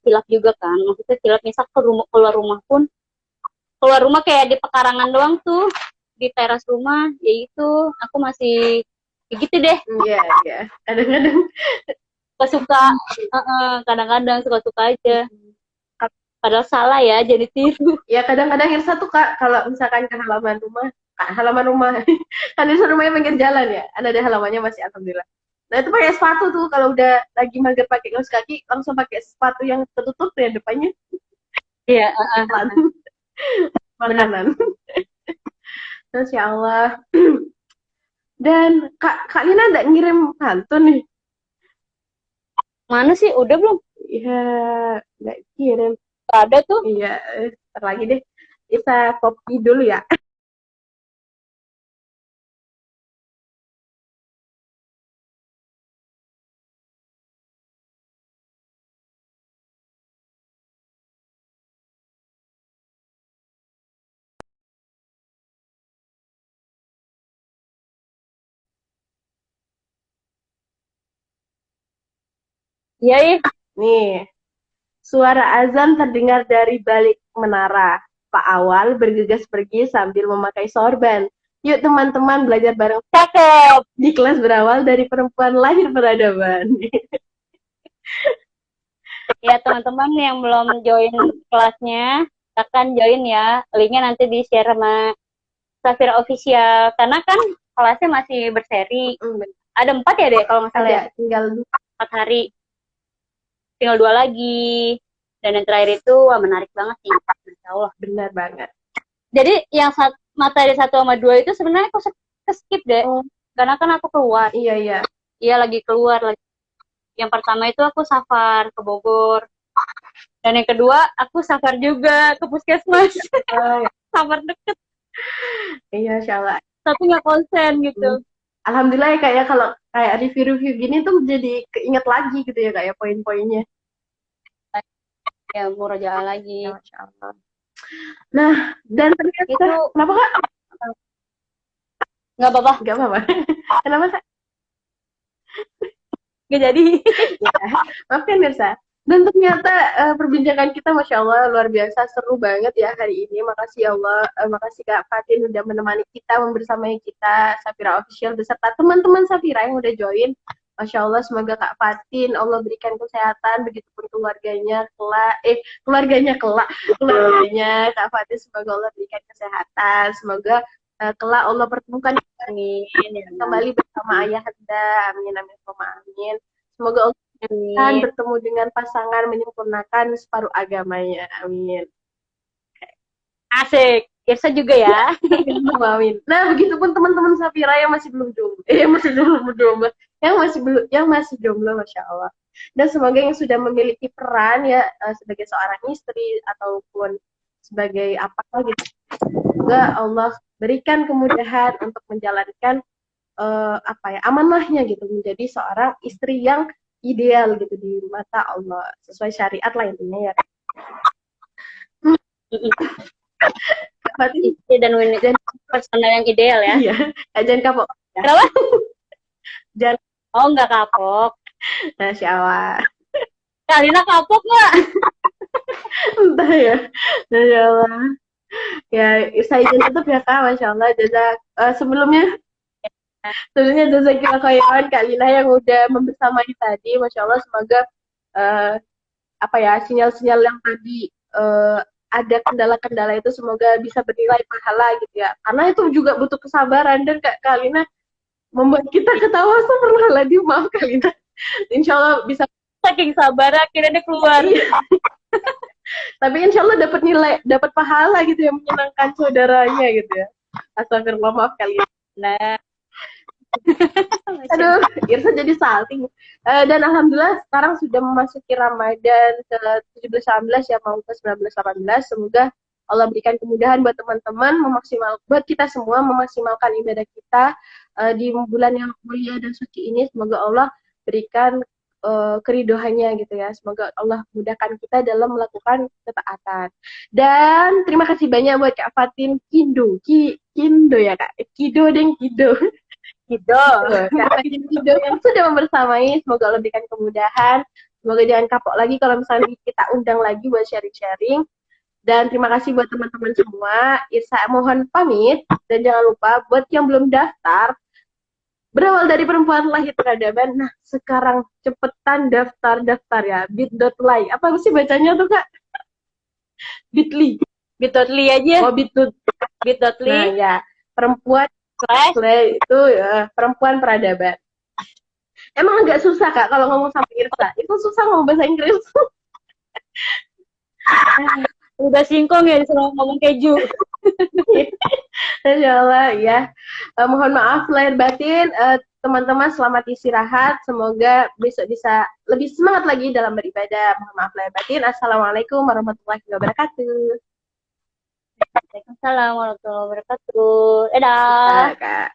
Speaker 3: hilaf juga kan. Maksudnya hilaf misal keluar rumah kayak di pekarangan doang tuh, di teras rumah, ya itu aku masih gitu deh.
Speaker 1: Iya. Kadang-kadang
Speaker 3: kadang-kadang suka-suka aja. Padahal salah ya, jadi tiru.
Speaker 1: Ya kadang-kadang Irsa tuh Kak, kalau misalkan ke halaman rumah, kan Irsa rumahnya pinggir jalan ya, ada halamannya masih alhamdulillah. Nah itu pakai sepatu tuh, kalau udah lagi mager pakai kaos kaki, langsung pakai sepatu yang tertutup tuh ya depannya.
Speaker 3: Iya.
Speaker 1: makanan. Masya Allah. Dan Kak Lina nggak ngirim pantun nih?
Speaker 3: Mana sih? Udah belum?
Speaker 1: Iya, nggak kirim.
Speaker 3: Gak ada tuh.
Speaker 1: Iya, ntar lagi deh. Bisa copy dulu ya.
Speaker 3: Iya, iya.
Speaker 1: Nih, suara azan terdengar dari balik menara. Pak Awal bergegas pergi sambil memakai sorban. Yuk teman-teman belajar bareng
Speaker 3: Cakep.
Speaker 1: di kelas berawal dari perempuan lahir peradaban.
Speaker 3: Ya, teman-teman yang belum join kelasnya, akan join ya. Linknya nanti di-share sama Safira Official. Karena kan kelasnya masih berseri. Ada 4 ya, Dek, kalau nggak salah ya?
Speaker 1: Ada, tinggal
Speaker 3: 4 hari. Tinggal 2 lagi. Dan yang terakhir itu, wah menarik banget sih. Masya Allah.
Speaker 1: benar banget.
Speaker 3: Jadi yang materi 1 sama 2 itu sebenarnya aku skip deh. Karena kan aku keluar.
Speaker 1: Iya, iya.
Speaker 3: Iya, lagi keluar lagi. Yang pertama itu aku safar ke Bogor. Dan yang kedua aku safar juga ke puskesmas. Safar deket.
Speaker 1: Iya, Insya Allah.
Speaker 3: Tapi nggak konsen gitu.
Speaker 1: Alhamdulillah ya Kak ya, kalau kayak review-review gini tuh jadi keinget lagi gitu ya Kak ya, poin-poinnya.
Speaker 3: Ya, murajaah lagi.
Speaker 1: Ya, Masya Allah. Nah, dan ternyata
Speaker 3: Itu
Speaker 1: kenapa Kak?
Speaker 3: nggak apa-apa.
Speaker 1: Nggak apa-apa. Kenapa Kak?
Speaker 3: Nggak jadi.
Speaker 1: Ya, maafkan Mirsa. Dan ternyata perbincangan kita Masya Allah luar biasa, seru banget ya hari ini. Makasih ya Allah, makasih Kak Fatin udah menemani kita, membersamai kita, Safira Official beserta teman-teman Safira yang udah join. Masya Allah, semoga Kak Fatin Allah berikan kesehatan, begitupun keluarganya keluarganya Kak Fatin, semoga Allah berikan kesehatan, semoga kelak Allah pertemukan
Speaker 3: Amin.
Speaker 1: kembali bersama Ayahanda, amin amin amin. Semoga Allah akan bertemu dengan pasangan menyempurnakan separuh agamanya, amin.
Speaker 3: Asik. Irsa juga ya.
Speaker 1: Amin. Nah, begitupun teman-teman Safira yang masih belum jomblo, yang masih jomblo, Masya Allah. Dan semoga yang sudah memiliki peran ya sebagai seorang istri ataupun sebagai apa gitu, semoga Allah berikan kemudahan untuk menjalankan amanahnya gitu, menjadi seorang istri yang ideal gitu di mata Allah, sesuai syariat lah intinya ya.
Speaker 3: Istri dan personal yang ideal ya.
Speaker 1: Iya, jangan kapok.
Speaker 3: Kenapa?
Speaker 1: Jangan.
Speaker 3: Oh, nggak kapok.
Speaker 1: Masya Allah.
Speaker 3: Kak Lina kapok nggak?
Speaker 1: Entah ya. Masya Allah. Ya, saya izin tutup ya Kak, Masya Allah. Sebelumnya jazakillah khairan Kak Lina yang udah membersamai tadi, Masya Allah. Semoga sinyal-sinyal yang tadi ada kendala-kendala itu semoga bisa bernilai pahala gitu ya. Karena itu juga butuh kesabaran, dan Kak Lina membuat kita ketawa. Astagfirullahaladzim, maaf Kak Lina. Insya Allah bisa.
Speaker 3: Saking sabar akhirnya dia keluar.
Speaker 1: Tapi insya Allah dapat nilai, dapat pahala gitu ya, menyenangkan saudaranya gitu ya. Astagfirullah, maaf Kak Lina.
Speaker 3: Nah.
Speaker 1: Aduh, Irsa jadi salting. Dan alhamdulillah sekarang sudah memasuki Ramadan ke 17-18 ya, mau ke 19-18. Semoga Allah berikan kemudahan buat teman-teman, buat kita semua memaksimalkan ibadah kita di bulan yang mulia dan suci ini. Semoga Allah berikan keridohannya gitu ya. Semoga Allah mudahkan kita dalam melakukan ketaatan. Dan terima kasih banyak buat Kak Fatin Kindo ya Kak. Kido. Kido yang sudah membersamai. Semoga Allah berikan kemudahan. Semoga jangan kapok lagi kalau misalnya kita undang lagi buat sharing-sharing. Dan terima kasih buat teman-teman semua. Irsa mohon pamit. Dan jangan lupa buat yang belum daftar, berawal dari perempuan lahir peradaban. Nah, sekarang cepetan daftar ya. bit.ly. Apa sih bacanya tuh Kak? Bitly.
Speaker 3: Bit.ly aja.
Speaker 1: Oh, bit.ly. Nah, ya. Perempuan itu perempuan peradaban. Emang agak susah Kak kalau ngomong sama Irsa. Itu susah ngomong bahasa Inggris.
Speaker 3: Udah singkong ya disuruh ngomong keju.
Speaker 1: Masya Allah ya. Mohon maaf lahir batin, teman-teman selamat istirahat. Semoga besok bisa lebih semangat lagi dalam beribadah. Mohon maaf lahir batin. Assalamualaikum warahmatullahi wabarakatuh.
Speaker 3: Waalaikumsalam warahmatullahi wabarakatuh. Dadah.
Speaker 1: Kak.